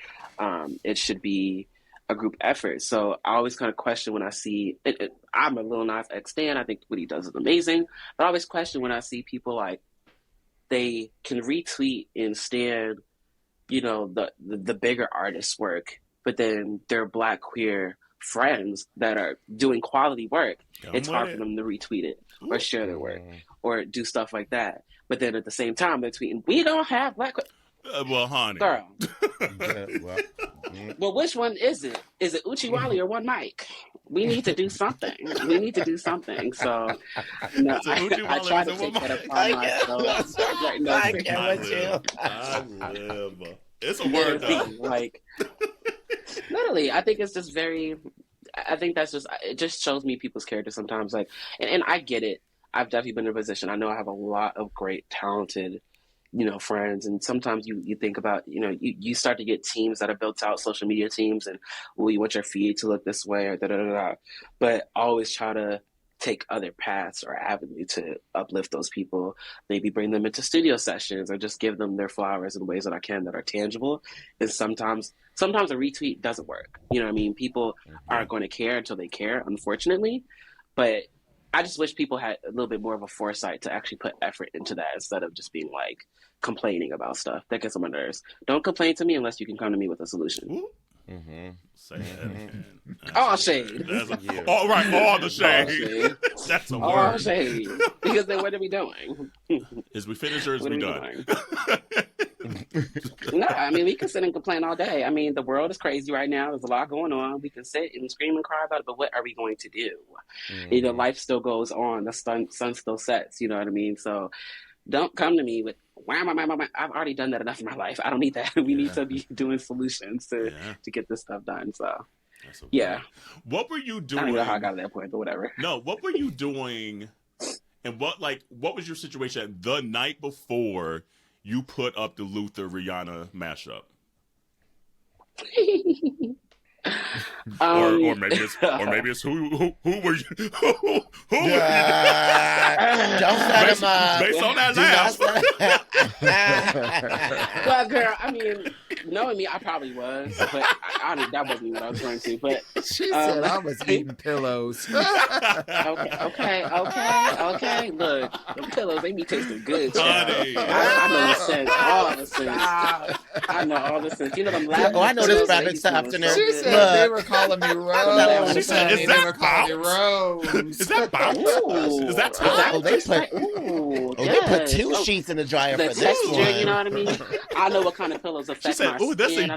A: It should be a group effort. So I always kind of question when I see it. I'm a Lil Nas X fan. I think what he does is amazing. But I always question when I see people like they can retweet and stand, you know, the bigger artists' work, but then their Black queer friends that are doing quality work, it's hard for them to retweet it or share their work or do stuff like that. But then at the same time, they're tweeting, "We don't have Black."
C: Well, honey,
A: girl.
D: Yeah,
A: Well, which one is it? Is it Uchiwali or One Mic? We need to do something. We need to do something. So, no, I try to take that upon myself. Right, no,
D: I can't with you.
C: I live. It's a word, though.
A: Like, literally, I think it's just very. I think that's just, it just shows me people's character sometimes. Like, and I get it. I've definitely been in a position. I know I have a lot of great, talented, you know, friends. And sometimes you think about, you know, you start to get teams that are built out, social media teams, and, well, you want your feed to look this way or da-da-da-da. But I always try to take other paths or avenue to uplift those people, maybe bring them into studio sessions or just give them their flowers in ways that I can that are tangible. And sometimes a retweet doesn't work. You know what I mean? People aren't going to care until they care, unfortunately. But I just wish people had a little bit more of a foresight to actually put effort into that instead of just being like complaining about stuff. That gets on my nerves. Don't complain to me unless you can come to me with a solution.
C: Mm-hmm. Say that again.
A: All shade.
C: All right, all the shade. That's a word.
A: All shade. Because then what are we doing?
C: Is we finished or is we done?
A: No, I mean, we can sit and complain all day. I mean, the world is crazy right now. There's a lot going on. We can sit and scream and cry about it, but what are we going to do? Mm-hmm. You know, life still goes on. The sun still sets, you know what I mean? So don't come to me with, why. I've already done that enough in my life. I don't need that. We need to be doing solutions to get this stuff done. So, yeah.
C: What were you doing?
A: I don't know how I got to that point, but whatever.
C: No, what were you doing? And what was your situation the night before you put up the Luther Rihanna mashup? Or maybe it's who were you? Who
D: don't set him up.
C: Based on that laugh.
A: Well, girl, I mean, knowing me, I probably was, but I that wasn't what I was going to. But
B: she said I was eating pillows.
A: Okay. Look, the pillows, they be tasting good.
C: Honey.
A: I know the sense, all the sense. I know all the sense. You know them laughing.
D: Oh, I know this graphic this afternoon.
B: She said they were calling me Rose.
C: She said, "Is that bounce?
B: Rose?
C: Is that bounce? Is that
D: oh, they put two
A: Oh,
D: sheets in the dryer
A: the
D: for this
A: texture,
D: one.
A: you know what I mean? I know what kind of pillows affect
C: She said,
A: my
C: "Ooh, that's
A: skin.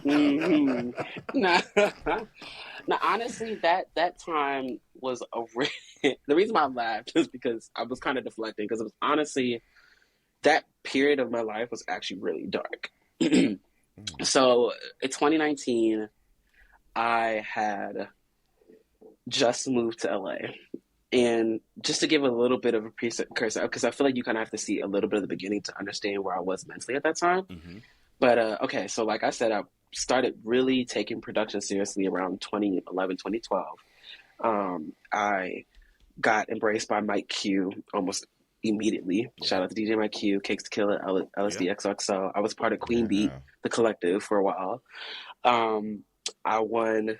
C: Egyptian."
A: Now, honestly, that time was the reason why I laughed is because I was kind of deflecting, because it was honestly, that period of my life was actually really dark. So in 2019, I had just moved to LA. And just to give a little bit of a precursor, because I feel like you kind of have to see a little bit of the beginning to understand where I was mentally at that time. Mm-hmm. But okay, so like I said, I started really taking production seriously around 2011, 2012. I got embraced by Mike Q almost immediately. Shout out to DJ Mike Q, Cakes to Kill, LSD XXO. I was part of Queen Beat, the collective, for a while. I won,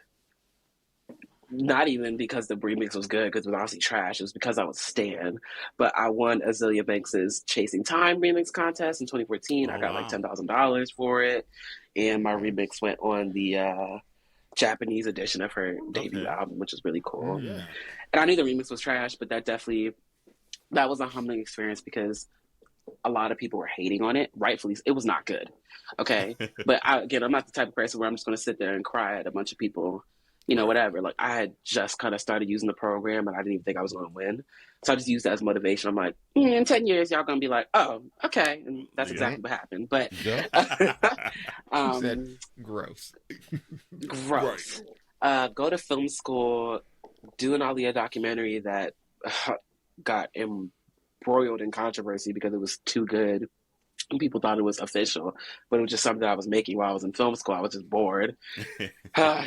A: not even because the remix was good, because it was honestly trash. It was because I was Stan. But I won Azealia Banks's Chasing Time remix contest in 2014. I got like $10,000 for it. And my remix went on the Japanese edition of her debut album, which is really cool. Yeah. And I knew the remix was trash, but that was a humbling experience because a lot of people were hating on it. Rightfully, it was not good. Okay. But I'm not the type of person where I'm just going to sit there and cry at a bunch of people, whatever. Like I had just kind of started using the program and I didn't even think I was going to win. So I just used that as motivation. I'm like, in 10 years, y'all going to be like, oh, okay. And that's
C: Yeah.
A: exactly what happened. But
B: You said gross.
A: gross. Go to film school, do an Aaliyah documentary that got embroiled in controversy because it was too good. People thought it was official, but it was just something I was making while I was in film school. I was just bored. Yeah,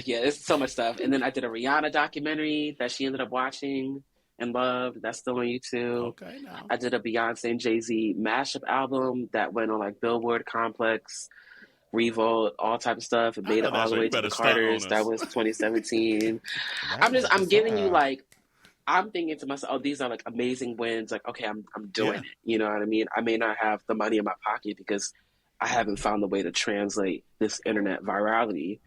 A: it's so much stuff. And then I did a Rihanna documentary that she ended up watching and loved. That's still on YouTube.
C: Okay, now.
A: I did a Beyonce and Jay-Z mashup album that went on like Billboard, Complex, Revolt, all type of stuff. It made it all the way to the Carters. That was 2017. I'm giving you like, I'm thinking to myself, oh, these are like amazing wins. Like, okay, I'm doing it. You know what I mean? I may not have the money in my pocket because I haven't found the way to translate this internet virality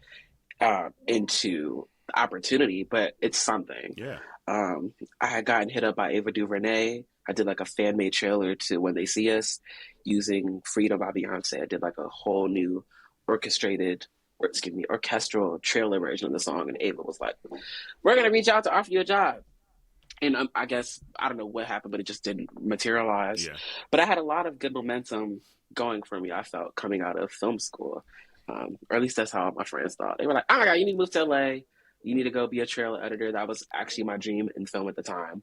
A: into opportunity, but it's something.
C: Yeah.
A: I had gotten hit up by Ava DuVernay. I did like a fan made trailer to When They See Us using Freedom by Beyonce. I did like a whole new orchestral trailer version of the song. And Ava was like, we're going to reach out to offer you a job. And I guess, I don't know what happened, but it just didn't materialize.
C: Yeah.
A: But I had a lot of good momentum going for me, I felt, coming out of film school. Or at least that's how my friends thought. They were like, oh my God, you need to move to LA. You need to go be a trailer editor. That was actually my dream in film at the time.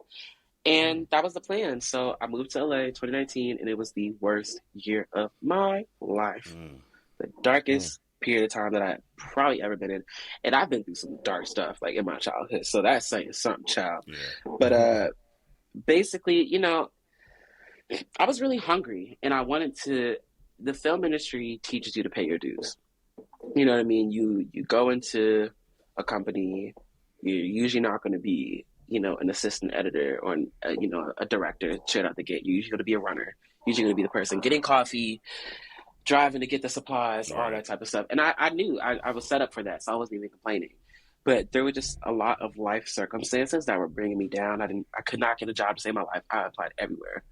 A: And that was the plan. So I moved to LA 2019, and it was the worst year of my life. The darkest period of time that I probably ever been in. And I've been through some dark stuff like in my childhood. So that's saying something, child.
C: Yeah.
A: But basically, I was really hungry and I wanted to, the film industry teaches you to pay your dues. You know what I mean? You go into a company, you're usually not going to be, an assistant editor or, a director straight out the gate. You're usually going to be a runner. Usually going to be the person getting coffee, driving to get the supplies, all that type of stuff. And I knew I was set up for that, so I wasn't even complaining. But there were just a lot of life circumstances that were bringing me down. I could not get a job to save my life. I applied everywhere.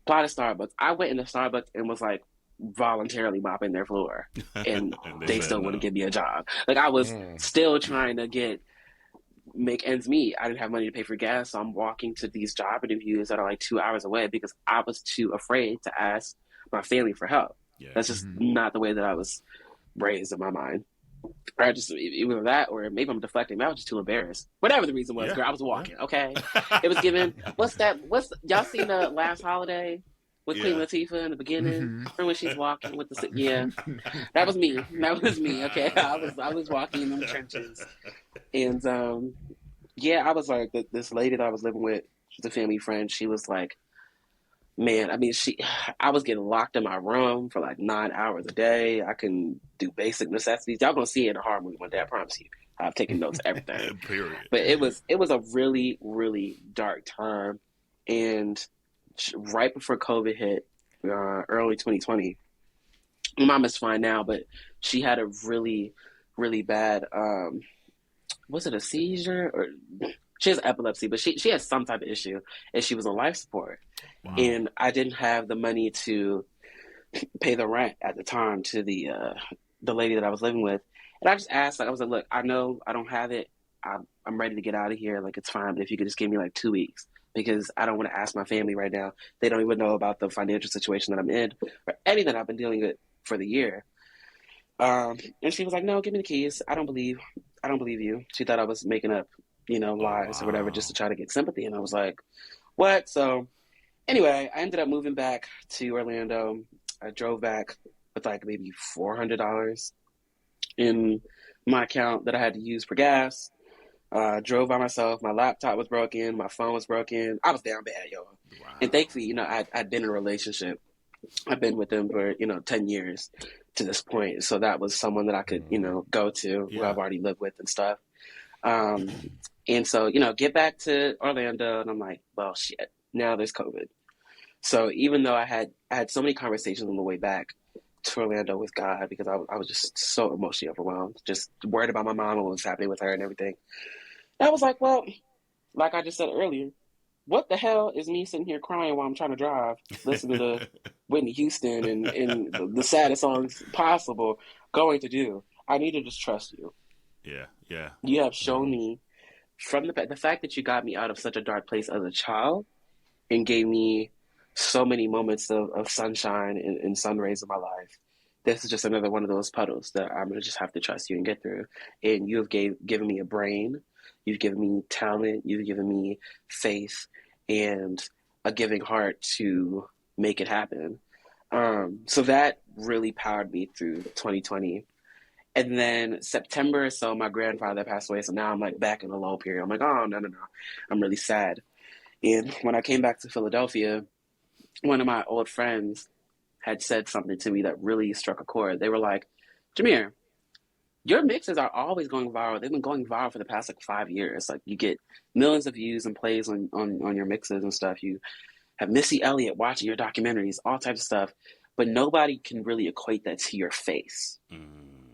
A: Applied to Starbucks. I went into Starbucks and was like voluntarily mopping their floor, and they still wouldn't give me a job. Like I was still trying to make ends meet. I didn't have money to pay for gas, so I'm walking to these job interviews that are like 2 hours away because I was too afraid to ask my family for help. Yeah. That's just not the way that I was raised in my mind. Or either that, or maybe I'm deflecting. Maybe I was just too embarrassed. Whatever the reason was, girl, I was walking. Okay, it was given. Y'all seen the Last Holiday with Queen Latifah in the beginning? Remember when she's walking with the? Yeah, that was me. That was me. Okay, I was walking in the trenches, and I was like this lady that I was living with. She's a family friend. She was like, man, I mean, I was getting locked in my room for like 9 hours a day. I couldn't do basic necessities. Y'all gonna see it in a horror movie one day, I promise you. I've taken notes, everything.
C: Period.
A: But it was a really, really dark time. And right before COVID hit, early 2020, my mom is fine now, but she had a really, really bad, was it a seizure? Or she has epilepsy, but she has some type of issue, and she was on life support. Wow. And I didn't have the money to pay the rent at the time to the lady that I was living with. And I just asked, I was like, look, I know I don't have it. I'm ready to get out of here. Like, it's fine. But if you could just give me like 2 weeks, because I don't want to ask my family right now. They don't even know about the financial situation that I'm in or anything I've been dealing with for the year. And she was like, no, give me the keys. I don't believe you. She thought I was making up, lies or whatever, just to try to get sympathy. And I was like, what? So anyway, I ended up moving back to Orlando. I drove back with like maybe $400 in my account that I had to use for gas. Drove by myself. My laptop was broken. My phone was broken. I was down bad, yo. Wow. And thankfully, I'd been in a relationship. I've been with them for, 10 years to this point. So that was someone that I could, go to, who I've already lived with and stuff. And so, get back to Orlando, and I'm like, well, shit, now there's COVID. So even though I had so many conversations on the way back to Orlando with God, because I was just so emotionally overwhelmed, just worried about my mom and what was happening with her and everything. And I was like, well, like I just said earlier, what the hell is me sitting here crying while I'm trying to drive, listening to Whitney Houston and the saddest songs possible going to do? I need to just trust you.
C: Yeah.
A: You have shown me from the fact that you got me out of such a dark place as a child and gave me so many moments of sunshine and sun rays in my life. This is just another one of those puddles that I'm gonna just have to trust you and get through. And you have given me a brain, you've given me talent, you've given me faith, and a giving heart to make it happen. So that really powered me through 2020. And then September, so my grandfather passed away. So now I'm like back in a low period. I'm like, oh, no. I'm really sad. And when I came back to Philadelphia, one of my old friends had said something to me that really struck a chord. They were like, Jameer, your mixes are always going viral. They've been going viral for the past like 5 years. Like you get millions of views and plays on your mixes and stuff. You have Missy Elliott watching your documentaries, all types of stuff. But nobody can really equate that to your face.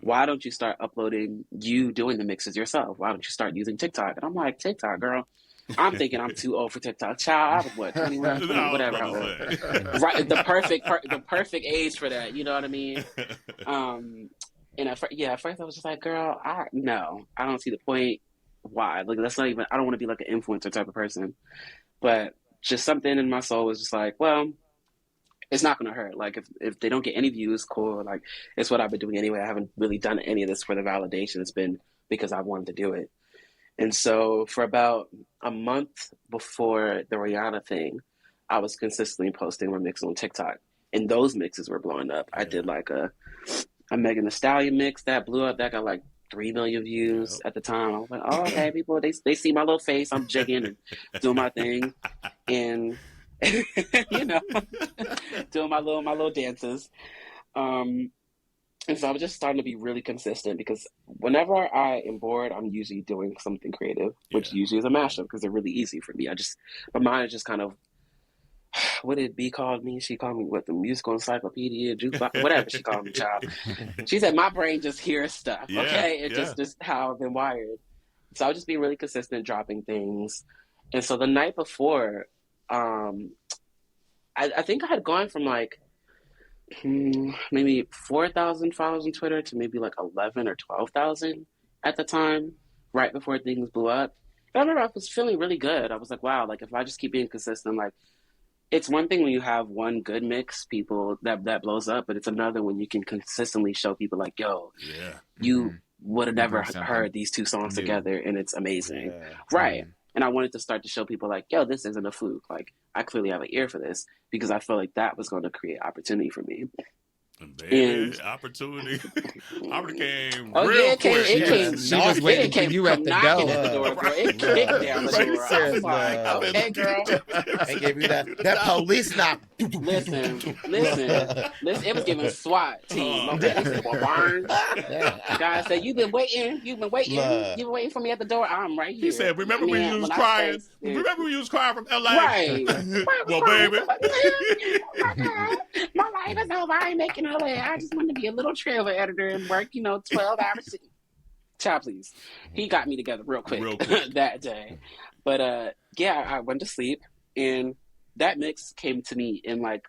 A: Why don't you start uploading you doing the mixes yourself? Why don't you start using TikTok? And I'm like, TikTok, girl. I'm thinking I'm too old for TikTok. Child, I was what, 21, 20, whatever. Right, the perfect age for that. You know what I mean? And at first I was just like, girl, I don't see the point. Why? Like, that's not even. I don't want to be like an influencer type of person. But just something in my soul was just like, well, it's not going to hurt. Like, if they don't get any views, cool. Like, it's what I've been doing anyway. I haven't really done any of this for the validation. It's been because I wanted to do it. And so for about a month before the Rihanna thing, I was consistently posting my mixes on TikTok. And those mixes were blowing up. I did like a Megan Thee Stallion mix that blew up. That got like 3 million views at the time. I was like, oh, okay, people, they see my little face. I'm jigging and doing my thing. And... you know, doing my little dances. And so I was just starting to be really consistent because whenever I am bored, I'm usually doing something creative, which usually is a mashup because they're really easy for me. My mind is just kind of, what did B called me? She called me what, the musical encyclopedia, jukebox, whatever she called me, child. She said my brain just hears stuff. Okay, it's just how I've been wired. So I'll just be really consistent, dropping things. And so the night before, I think I had gone from like maybe 4,000 followers on Twitter to maybe like 11 or 12,000 at the time, right before things blew up. But I remember I was feeling really good. I was like, wow, like if I just keep being consistent, like it's one thing when you have one good mix, people that blows up, but it's another when you can consistently show people like, yo, you would have never heard these two songs together and it's amazing. Right. And I wanted to start to show people like, yo, this isn't a fluke. Like, I clearly have an ear for this because I felt like that was going to create opportunity for me.
C: Baby, opportunity came
A: real
C: quick.
A: It came.
B: She was waiting for you at the door.
A: Girl. It kicked down the door. I was like, okay, girl.
D: They gave you that police knock.
A: Listen. It was giving SWAT team. Okay, guys said, you've been waiting. You've been waiting for me at the door. I'm right here.
C: He said, remember when you was crying? Remember when you was crying from LA?
A: Right.
C: Well, baby.
A: My life is over. I ain't making LA. I just wanted to be a little trailer editor and work, 12 hours. Child, please. He got me together real quick. That day. But I went to sleep and that mix came to me in like,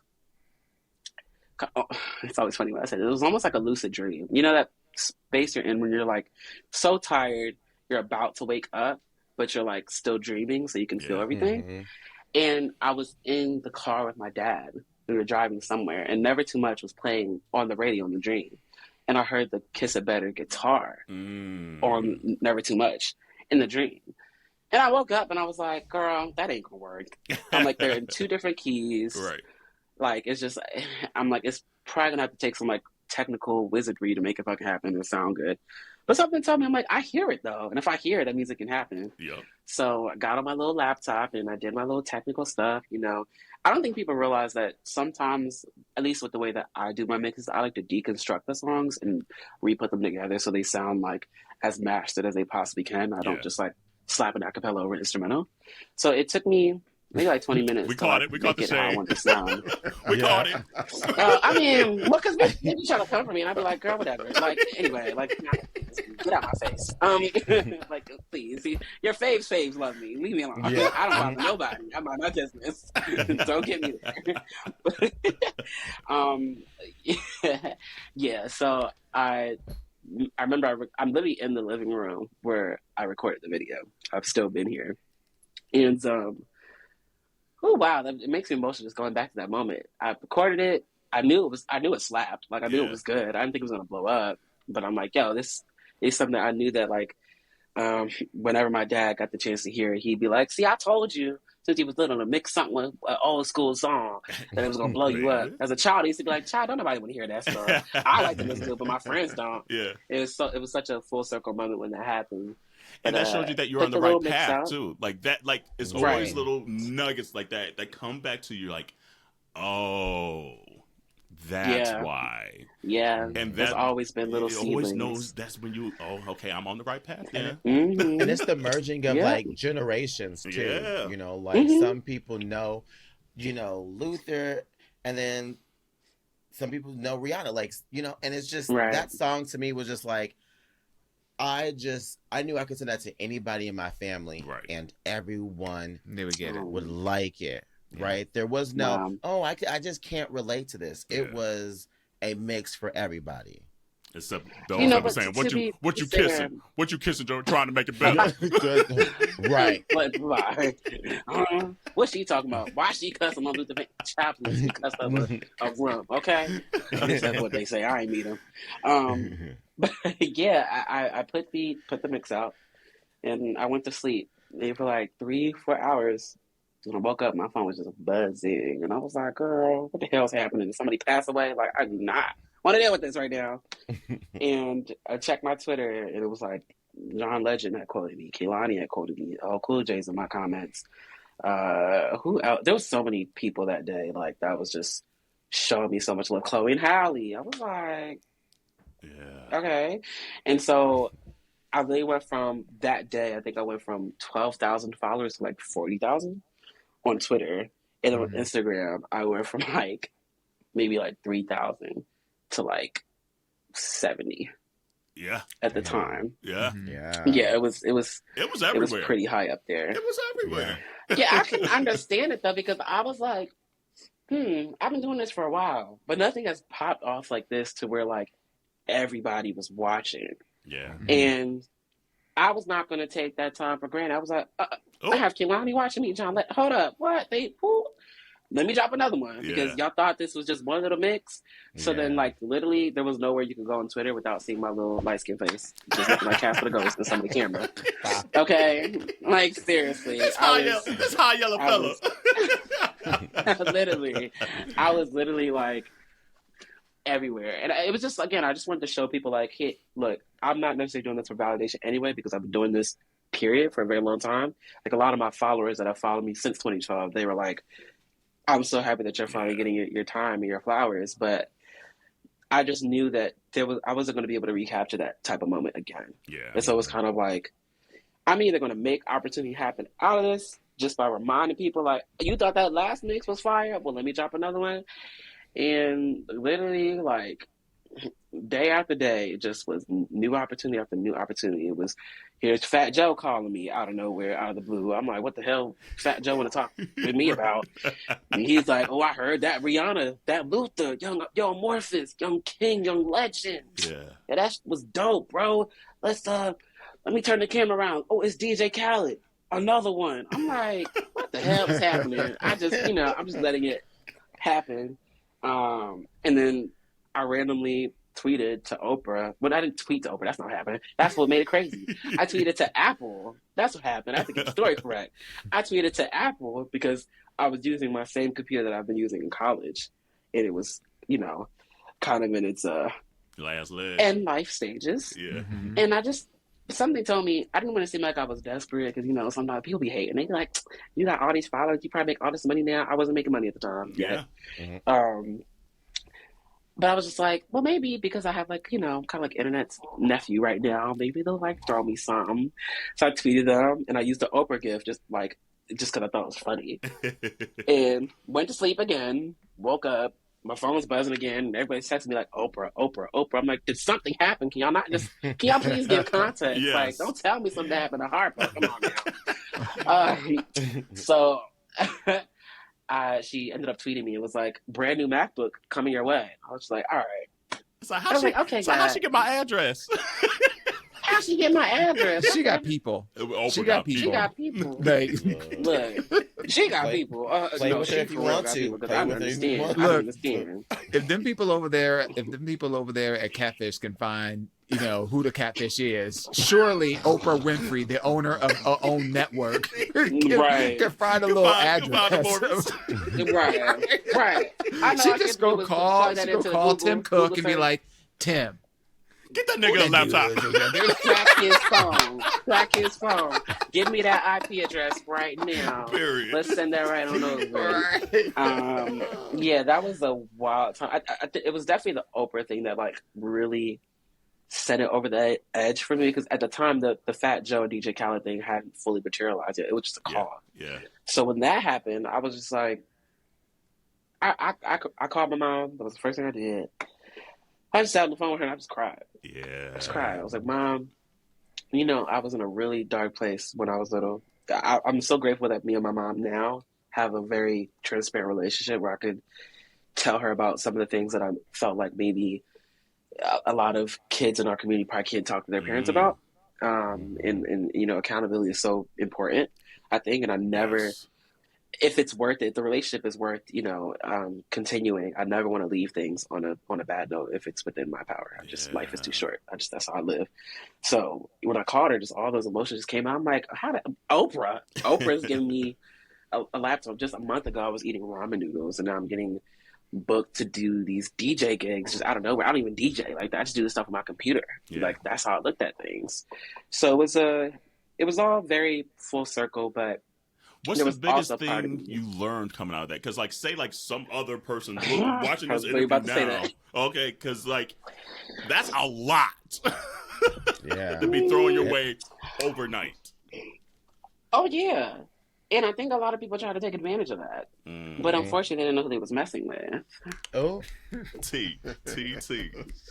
A: it's always funny when I said it. It was almost like a lucid dream. You know that space you're in when you're like so tired, you're about to wake up, but you're like still dreaming so you can feel everything. Mm-hmm. And I was in the car with my dad. We were driving somewhere, and Never Too Much was playing on the radio in the dream. And I heard the Kiss It Better guitar on Never Too Much in the dream. And I woke up and I was like, girl, that ain't gonna work. I'm like, they're in two different keys.
C: Right.
A: Like, it's just, I'm like, it's probably gonna have to take some like technical wizardry to make it fucking happen and sound good. But something told me, I'm like, I hear it though. And if I hear it, that means it can happen.
C: Yep.
A: So I got on my little laptop and I did my little technical stuff, I don't think people realize that sometimes, at least with the way that I do my mixes, I like to deconstruct the songs and re-put them together so they sound like as mastered as they possibly can. I don't just like slap an acapella over an instrumental. So it took me maybe like 20 minutes.
C: We caught it. We caught the shade.
A: How I want to sound.
C: We caught it.
A: I mean, because they be trying to come for me, and I'd be like, girl, whatever. Like, anyway, like, get out my face. Like, please. See, your faves love me. Leave me alone. Yeah. I don't bother nobody. I'm on my business. Don't get me there. So I remember I'm literally in the living room where I recorded the video. I've still been here. And, oh, wow, it makes me emotional just going back to that moment. I recorded it. I knew it slapped. Like, I knew it was good. I didn't think it was going to blow up. But I'm like, yo, this is something that I knew that, like, whenever my dad got the chance to hear it, he'd be like, see, I told you since he was little to mix something with an old school song that it was going to blow you up. As a child, he used to be like, child, don't nobody want to hear that stuff. I like to listen to it, but my friends don't.
C: Yeah.
A: It was such a full circle moment when that happened.
C: And
A: But,
C: that showed you that you're on the right path too. Like that, like it's always
A: Right.
C: little nuggets like that come back to you. Like, oh, that's why.
A: Yeah,
C: And
A: there's
C: that
A: always been little
C: it always
A: seedlings.
C: knows that's when you. Oh, okay, I'm on the right path. Yeah.
A: Mhm.
D: And it's the merging of
A: Yeah.
D: like generations too.
C: Yeah.
D: You know, like
A: Mhm.
D: some people know, you know, Luther, and then some people know Rihanna. Like, you know, and it's just
A: Right.
D: that song to me was just like, I knew I could send that to anybody in my family,
C: Right.
D: and everyone
B: They would get it.
D: would like it.
C: Yeah.
D: Right? There was no,
A: Wow.
D: I just can't relate to this. It
C: Yeah.
D: was a mix for everybody.
C: Except those
A: You know,
C: that were
A: but
C: saying,
A: to
C: "What
A: be
C: you
A: fair-
C: kissing? What you kissing? Trying to make it better."
D: Right.
A: But why? What's she talking about? Why she cussing on Luther Chaplin? She cussed up a rump, okay? At least that's what they say. I ain't meet him. But yeah, I put the mix out, and I went to sleep. And for like 3-4 hours. When I woke up, my phone was just buzzing, and I was like, "Girl, what the hell's happening? Did somebody pass away? Like, I do not want to deal with this right now." And I checked my Twitter, and it was like John Legend had quoted me, Kehlani had quoted me, Cool J's in my comments. Who else? There was so many people that day, like that was just showing me so much love. Chloe and Halle. I was like,
C: Yeah.
A: okay. And so I really went from that day. I think I went from 12,000 followers to like 40,000 on Twitter, and on Instagram, I went from like maybe like 3,000 to like 70
C: Yeah.
A: at the time.
C: Yeah.
D: Yeah.
A: Yeah, it was
C: It was everywhere.
A: it was pretty high up there.
C: It was everywhere.
A: Yeah, I can understand it though, because I was like, I've been doing this for a while, but nothing has popped off like this to where like everybody was watching,
C: Yeah.
A: and I was not going to take that time for granted. I was like, I have Kehlani watching me, John. Hold up, what? Let me drop another one, because y'all thought this was just one little mix. So then, like, literally, there was nowhere you could go on Twitter without seeing my little light skin face, just looking like Casper the Ghost in some of the camera. Okay, like seriously,
C: This high yellow fella.
A: I was literally like everywhere, and it was just, again, I just wanted to show people like, hey, look, I'm not necessarily doing this for validation anyway, because I've been doing this period for a very long time. Like, a lot of my followers that have followed me since 2012, they were like, I'm so happy that you're finally getting your time and your flowers. But I just knew that I wasn't going to be able to recapture that type of moment again.
C: Yeah.
A: And so it was kind of like, I'm either going to make opportunity happen out of this just by reminding people, like, you thought that last mix was fire? Well, let me drop another one. And literally, like, day after day, it just was new opportunity after new opportunity. It was, here's Fat Joe calling me out of nowhere, out of the blue. I'm like, what the hell Fat Joe want to talk with me about? And he's like, oh, I heard that Rihanna, that Luther, young Amorphous, young King, young Legend. Yeah, that was dope, bro. Let me turn the camera around. Oh, it's DJ Khaled, another one. I'm like, what the hell is happening? I'm just letting it happen. And then I randomly tweeted to Oprah. Well, I didn't tweet to Oprah. That's not happening. That's what made it crazy. I tweeted to Apple. That's what happened. I have to get the story correct. I tweeted to Apple because I was using my same computer that I've been using in college. And it was, kind of in its
C: last leg.
A: end life stages.
C: Yeah.
A: And something told me, I didn't want to seem like I was desperate, because, sometimes people be hating. They be like, you got all these followers, you probably make all this money now. I wasn't making money at the time yet.
C: Yeah.
A: But I was just like, well, maybe because I have kind of like internet's nephew right now, maybe they'll like throw me some. So I tweeted them, and I used the Oprah gift just because I thought it was funny. And went to sleep again, woke up, my phone was buzzing again, and everybody's texting me like, Oprah, Oprah, Oprah. I'm like, did something happen? Can y'all please give context?
C: Yes.
A: Like, don't tell me something happened to Harper. Come on now. So she ended up tweeting me. It was like, brand new MacBook coming your way. I was just like, all right,
C: It's like,
A: I was like, okay,
C: so how
A: God.
C: she get my address?
A: How'd she get my address?
B: She got people.
C: Oprah
B: She got people.
A: She got people.
B: Like,
A: Look, she got
D: Play-
A: people.
D: play
A: No,
D: with her
A: she
D: if you
A: for real
D: want
A: got
D: to.
A: people because
D: Play
A: I
D: with her if you
A: understand.
D: want
A: I
B: Look,
A: understand.
B: if them people over there at Catfish can find, who the catfish is, surely Oprah Winfrey, the owner of her own network,
A: Right.
B: can find a little address.
A: Right. I know
B: She
A: I
B: just
A: could do
B: go
A: is
B: call.
A: plug that
B: She go
A: into
B: call
A: Google,
B: Tim Cook
A: Google
B: and be
A: search.
B: like, Tim,
C: Get that nigga a laptop.
A: Crack his phone. Give me that IP address right now.
C: Period.
A: Let's send that right on over. Yeah, that was a wild time. It was definitely the Oprah thing that like really set it over the edge for me because at the time the Fat Joe and DJ Khaled thing hadn't fully materialized yet. It was just a call.
C: Yeah.
A: So when that happened, I was just like, I called my mom. That was the first thing I did. I just sat on the phone with her and I just cried.
C: Yeah.
A: I just cried. I was like, Mom, I was in a really dark place when I was little. I'm so grateful that me and my mom now have a very transparent relationship where I could tell her about some of the things that I felt like maybe a lot of kids in our community probably can't talk to their parents about. And accountability is so important, I think. And I never,
C: Yes.
A: if it's worth it, the relationship is worth, continuing. I never want to leave things on a bad note if it's within my power. Life is too short. That's how I live. So when I called her, just all those emotions just came out. I'm like, Oprah's giving me a laptop. Just a month ago, I was eating ramen noodles, and now I'm getting booked to do these DJ gigs just out of nowhere. I don't even DJ like that. I just do this stuff on my computer.
C: Yeah.
A: Like that's how I looked at things. So it was all very full circle, but
C: What's
A: there
C: the
A: was
C: biggest
A: also part of
C: thing
A: me.
C: you learned coming out of that? Because, like, say, like, some other person watching
A: I
C: this
A: was really
C: interview
A: about to say
C: now.
A: that.
C: Okay, because, like, that's a lot
D: Yeah.
C: to be throwing your way overnight.
A: Oh yeah. And I think a lot of people try to take advantage of that. But unfortunately they didn't know who they was messing with.
D: Oh.
C: T.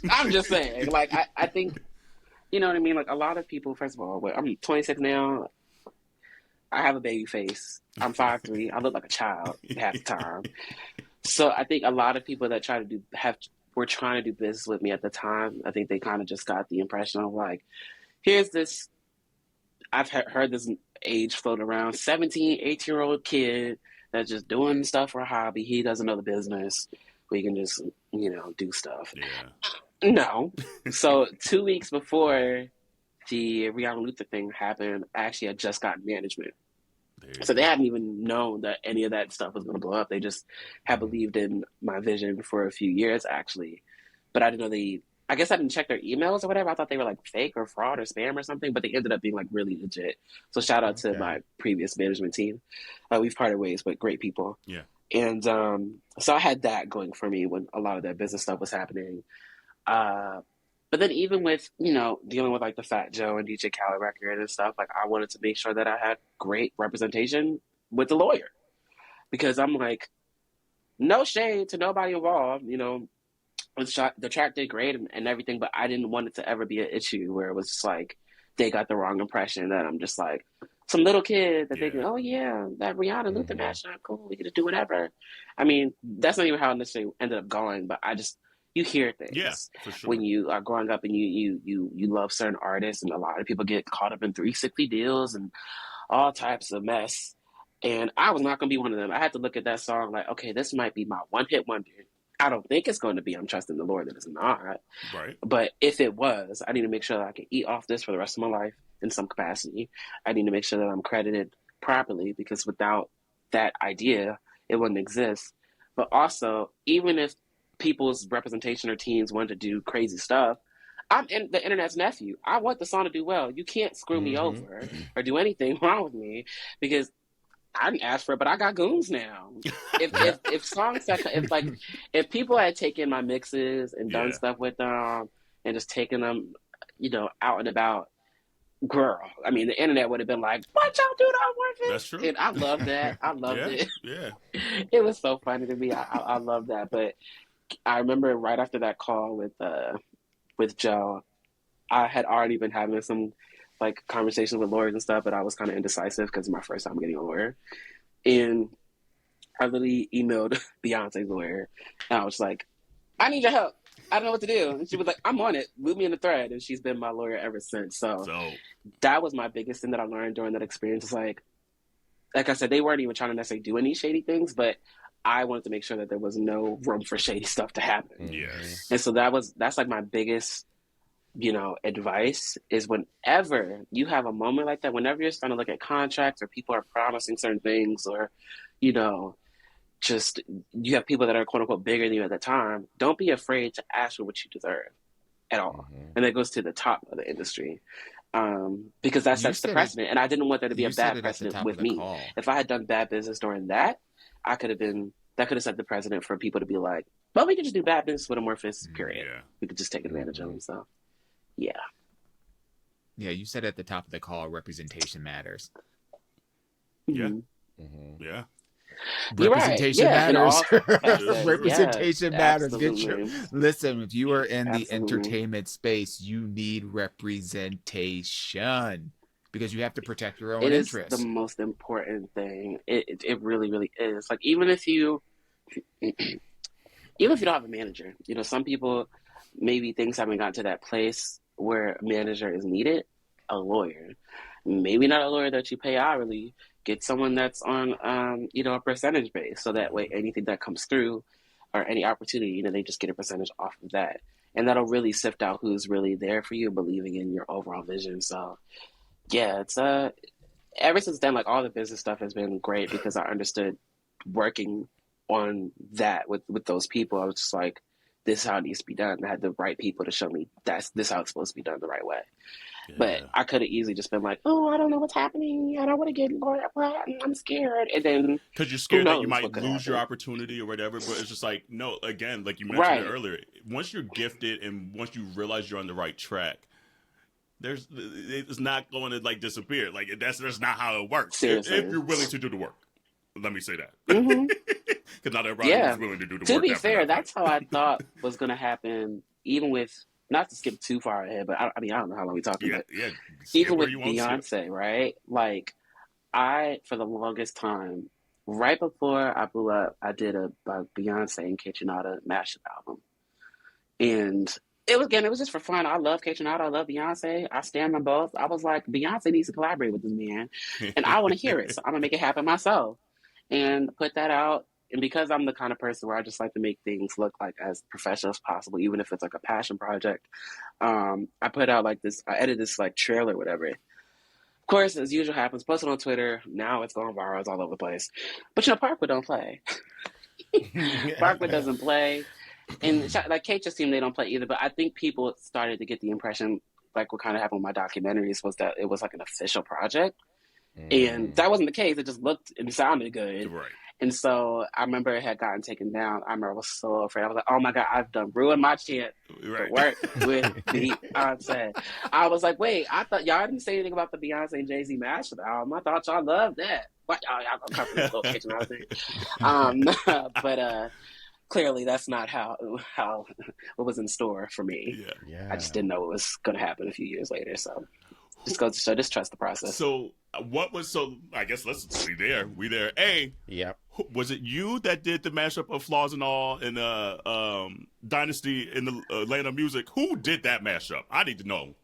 A: I'm just saying. Like I think you know what I mean? Like a lot of people, first of all, I'm 26 now. I have a baby face. I'm 5'3". I look like a child half the time. So I think a lot of people that were trying to do business with me at the time, I think they kind of just got the impression of like, here's this, I've heard this age float around, 17, 18-year-old kid that's just doing stuff for a hobby. He doesn't know the business. We can just, do stuff.
C: Yeah.
A: No. So 2 weeks before the Rihanna Luther thing happened, I actually had just gotten management. So they hadn't even known that any of that stuff was going to blow up. They just had believed in my vision for a few years, actually. But I didn't know I guess I didn't check their emails or whatever. I thought they were like fake or fraud or spam or something, but they ended up being like really legit. So shout out to my previous management team. We've parted ways, but great people.
C: Yeah.
A: And so I had that going for me when a lot of that business stuff was happening. But then even with, dealing with like the Fat Joe and DJ Khaled record and stuff, like I wanted to make sure that I had great representation with the lawyer. Because I'm like, no shade to nobody involved, the track did great and everything, but I didn't want it to ever be an issue where it was just like, they got the wrong impression that I'm just like some little kid that they can, oh yeah, that Rihanna Luther mashup, cool, we could do whatever. I mean, that's not even how it necessarily ended up going, but you hear things
C: for sure.
A: when you are growing up and you love certain artists, and a lot of people get caught up in 360 deals and all types of mess. And I was not going to be one of them. I had to look at that song like, okay, this might be my one-hit wonder. I don't think it's going to be. I'm trusting the Lord that it's not.
C: Right.
A: But if it was, I need to make sure that I can eat off this for the rest of my life in some capacity. I need to make sure that I'm credited properly, because without that idea, it wouldn't exist. But also, even if people's representation or teams want to do crazy stuff, I'm the internet's nephew. I want the song to do well. You can't screw me over or do anything wrong with me, because I didn't ask for it, but I got goons now. If songs if people had taken my mixes and done stuff with them and just taken them, out and about, girl, I mean, the internet would have been like, "What y'all do to Amorphous?"
C: That's true.
A: And I loved that. I loved it.
C: Yeah.
A: It was so funny to me. I love that. But I remember right after that call with Joe, I had already been having some like conversations with lawyers and stuff, but I was kind of indecisive because it's my first time getting a lawyer. And I literally emailed Beyonce's lawyer, and I was like, I need your help. I don't know what to do. And she was like, I'm on it. Move me in the thread. And she's been my lawyer ever since. So that was my biggest thing that I learned during that experience. It's like I said, they weren't even trying to necessarily do any shady things, but I wanted to make sure that there was no room for shady stuff to happen.
C: Yes.
A: And so that's like my biggest, advice is whenever you have a moment like that, whenever you're starting to look at contracts or people are promising certain things or, just you have people that are quote unquote bigger than you at the time, don't be afraid to ask for what you deserve at all. And that goes to the top of the industry. Because that sets the precedent. And I didn't want there to be a bad precedent with me. If I had done bad business during that could have set the precedent for people to be like, well, we could just do bad business with Amorphous, period. Yeah. We could just take advantage of them. So, yeah.
B: Yeah, you said at the top of the call, representation matters.
C: Yeah. Yeah.
B: Representation matters. Representation matters.
A: Absolutely.
B: Listen, if you are in the entertainment space, you need representation because you have to protect your own interests.
A: It is the most important thing. It really, really is. Like even if you don't have a manager, some people maybe things haven't gotten to that place where a manager is needed. A lawyer, maybe not a lawyer that you pay hourly. Get someone that's on, a percentage base, so that way anything that comes through or any opportunity, they just get a percentage off of that, and that'll really sift out who's really there for you, believing in your overall vision. So, yeah, it's ever since then, like all the business stuff has been great because I understood working on that with those people. I was just like, this is how it needs to be done. I had the right people to show me this how it's supposed to be done the right way. Yeah. But I could have easily just been like, oh, I don't know what's happening. I don't want to get lawyer. I'm scared. And then
C: because you're scared that you might lose your opportunity or whatever. But it's just like, no, again, like you mentioned it earlier, once you're gifted and once you realize you're on the right track, it's not going to like disappear. Like that's not how it works. If you're willing to do the work. Let me say that. Because not everybody is willing to do the work.
A: To be fair, that's how I thought was going to happen, even with, not to skip too far ahead, but I don't know how long we're talking, but even with Beyonce, right? Like, for the longest time, right before I blew up, I did a Beyonce and Kitchenada Mashup album. And it was just for fun. I love Kitchenada. I love Beyonce. I stand them both. I was like, Beyonce needs to collaborate with this man. And I want to hear it. So I'm going to make it happen myself. And put that out. And because I'm the kind of person where I just like to make things look like as professional as possible, even if it's like a passion project, I put out like this, I edited this like trailer, whatever. Of course, as usual happens, posted on Twitter. Now it's going viral. It's all over the place. But Parkwood don't play. Parkwood doesn't play. And like Kate just seemed they don't play either. But I think people started to get the impression, like what kind of happened with my documentaries, was that it was like an official project. And that wasn't the case. It just looked and sounded good.
C: Right.
A: And so I remember it had gotten taken down. I remember I was so afraid. I was like, oh my God, I've done ruined my chance to work with Beyonce. I was like, wait, I thought y'all didn't say anything about the Beyonce and Jay-Z mashup album. I thought y'all loved that. What y'all come from this little kitchen thing. But clearly that's not how what was in store for me. I just didn't know it was going to happen a few years later. So just goes to show, just trust the process.
C: So I guess let's be there. We there. Was it you that did the mashup of Flaws and All and Dynasty in the Land of Music? Who did that mashup? I need to know.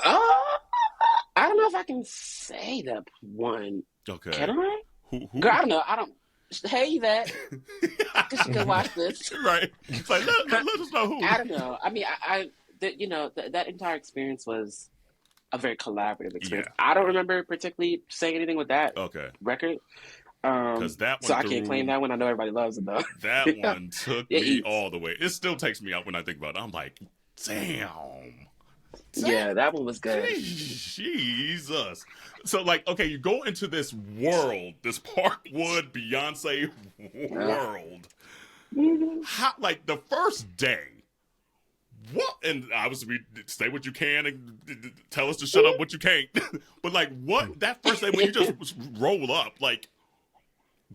A: I don't know if I can say that one.
C: Okay.
A: Can I?
C: Who?
A: Girl, I don't know. I don't. Hey, Yvette. Because you can watch this.
C: Right. It's like, let us know who.
A: I don't know. I mean, that entire experience was a very collaborative experience. Yeah. I don't remember particularly saying anything with that record.
C: Because that one,
A: so I can't claim that one. I know everybody loves it though.
C: That one took me all the way. It still takes me out when I think about it. I'm like, damn.
A: Yeah, that one was good.
C: Jesus. So like, okay, you go into this world, this Parkwood Beyonce world. How, like the first day. What? And obviously, say what you can and tell us to shut up what you can't. But like, what that first day when you just roll up, like,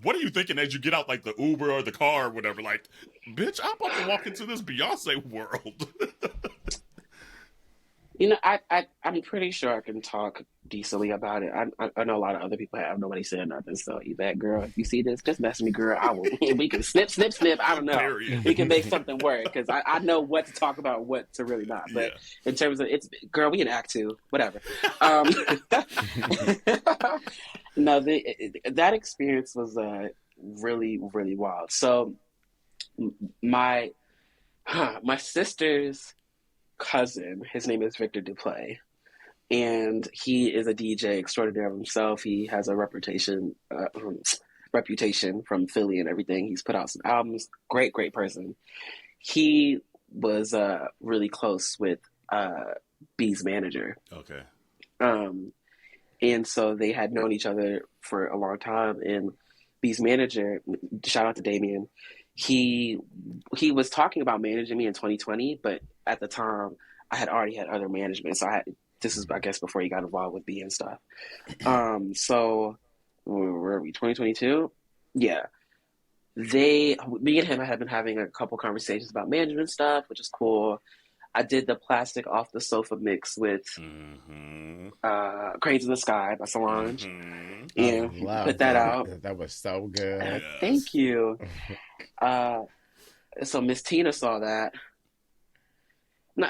C: what are you thinking as you get out, like the Uber or the car or whatever? Like, bitch, I'm about to walk into this Beyonce world.
A: I'm pretty sure I can talk decently about it. I know a lot of other people have. Nobody said nothing. So Yvette, girl, if you see this, just message me, girl. I will. We can snip. I don't know.
C: Period.
A: We can make something work because I know what to talk about, what to really not. But in terms of it's, girl, we in act 2, whatever. No, that experience was really, really wild. So my my sister's cousin, his name is Victor Duplay, and he is a DJ extraordinaire himself. He has a reputation from Philly and everything. He's put out some albums. Great person. He was really close with B's manager.
C: Okay.
A: And so they had known each other for a long time. And B's manager, shout out to Damien, he was talking about managing me in 2020, but at the time I had already had other management. So this is, I guess, before he got involved with B and stuff. So where were we, 2022? Yeah. Me and him had been having a couple conversations about management stuff, which is cool. I did the Plastic Off the Sofa mix with Cranes in the Sky by Solange. Yeah, put that out.
D: That was so good.
C: Yes.
A: Thank you. So Miss Tina saw that. No,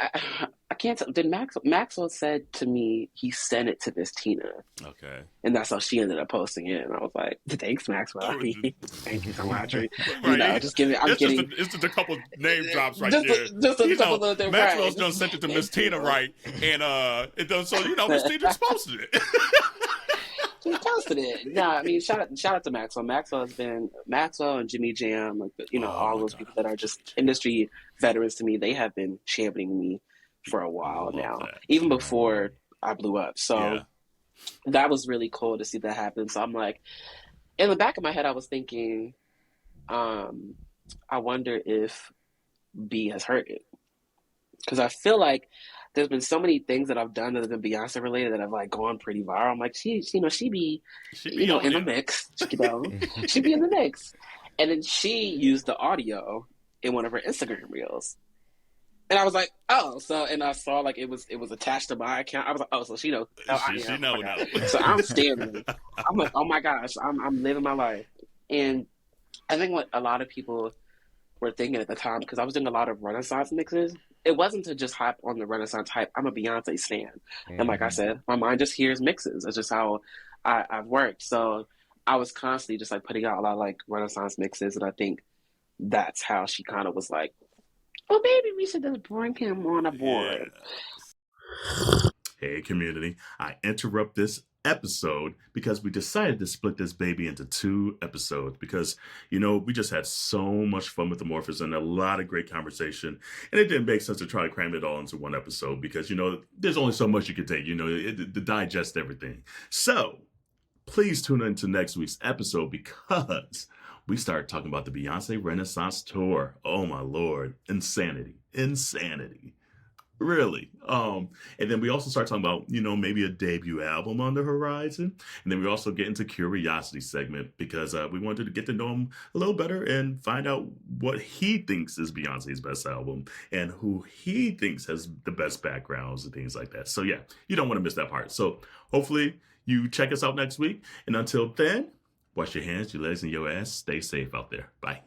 A: I can't tell. Did Maxwell said to me he sent it to Miss Tina.
C: Okay.
A: And that's how she ended up posting it. And I was like, thanks, Maxwell. Thank you so much.
C: Right.
A: You know, just give it.
C: It's just a couple name drops right there.
A: Just a couple little things.
C: Maxwell's done sent it to Miss Tina, right? And it does. So Miss Tina just posted it.
A: She posted it. No, I mean, shout out to Maxwell. Maxwell and Jimmy Jam, all those people that are just industry veterans to me. They have been championing me for a while now, even before I blew up. So that was really cool to see that happen. So I'm like, in the back of my head, I was thinking, I wonder if B has heard it, because I feel like there's been so many things that I've done that have been Beyonce related that have like gone pretty viral. I'm like, she be in the mix. She be in the mix. And then she used the audio in one of her Instagram reels. And I was like, oh, and I saw like it was attached to my account. I was like, oh, so she knows.
C: She know now.
A: So I'm standing. I'm like, oh my gosh, I'm living my life. And I think what a lot of people were thinking at the time, because I was doing a lot of Renaissance mixes, it wasn't to just hop on the Renaissance hype. I'm a Beyonce stan. And like I said, my mind just hears mixes. It's just how I've worked. So I was constantly just like putting out a lot of like Renaissance mixes. And I think that's how she kind of was like, well, maybe we should just bring him on aboard.
C: Yes. Hey, community. I interrupt this episode because we decided to split this baby into 2 episodes because, we just had so much fun with Amorphous and a lot of great conversation. And it didn't make sense to try to cram it all into 1 episode because, there's only so much you can take, to digest everything. So please tune into next week's episode because we start talking about the Beyonce Renaissance Tour. Oh my Lord. Insanity. Really. And then we also start talking about, maybe a debut album on the horizon. And then we also get into Curiosity segment because we wanted to get to know him a little better and find out what he thinks is Beyonce's best album and who he thinks has the best backgrounds and things like that. So yeah, you don't want to miss that part. So hopefully you check us out next week. And until then, wash your hands, your legs, and your ass. Stay safe out there. Bye.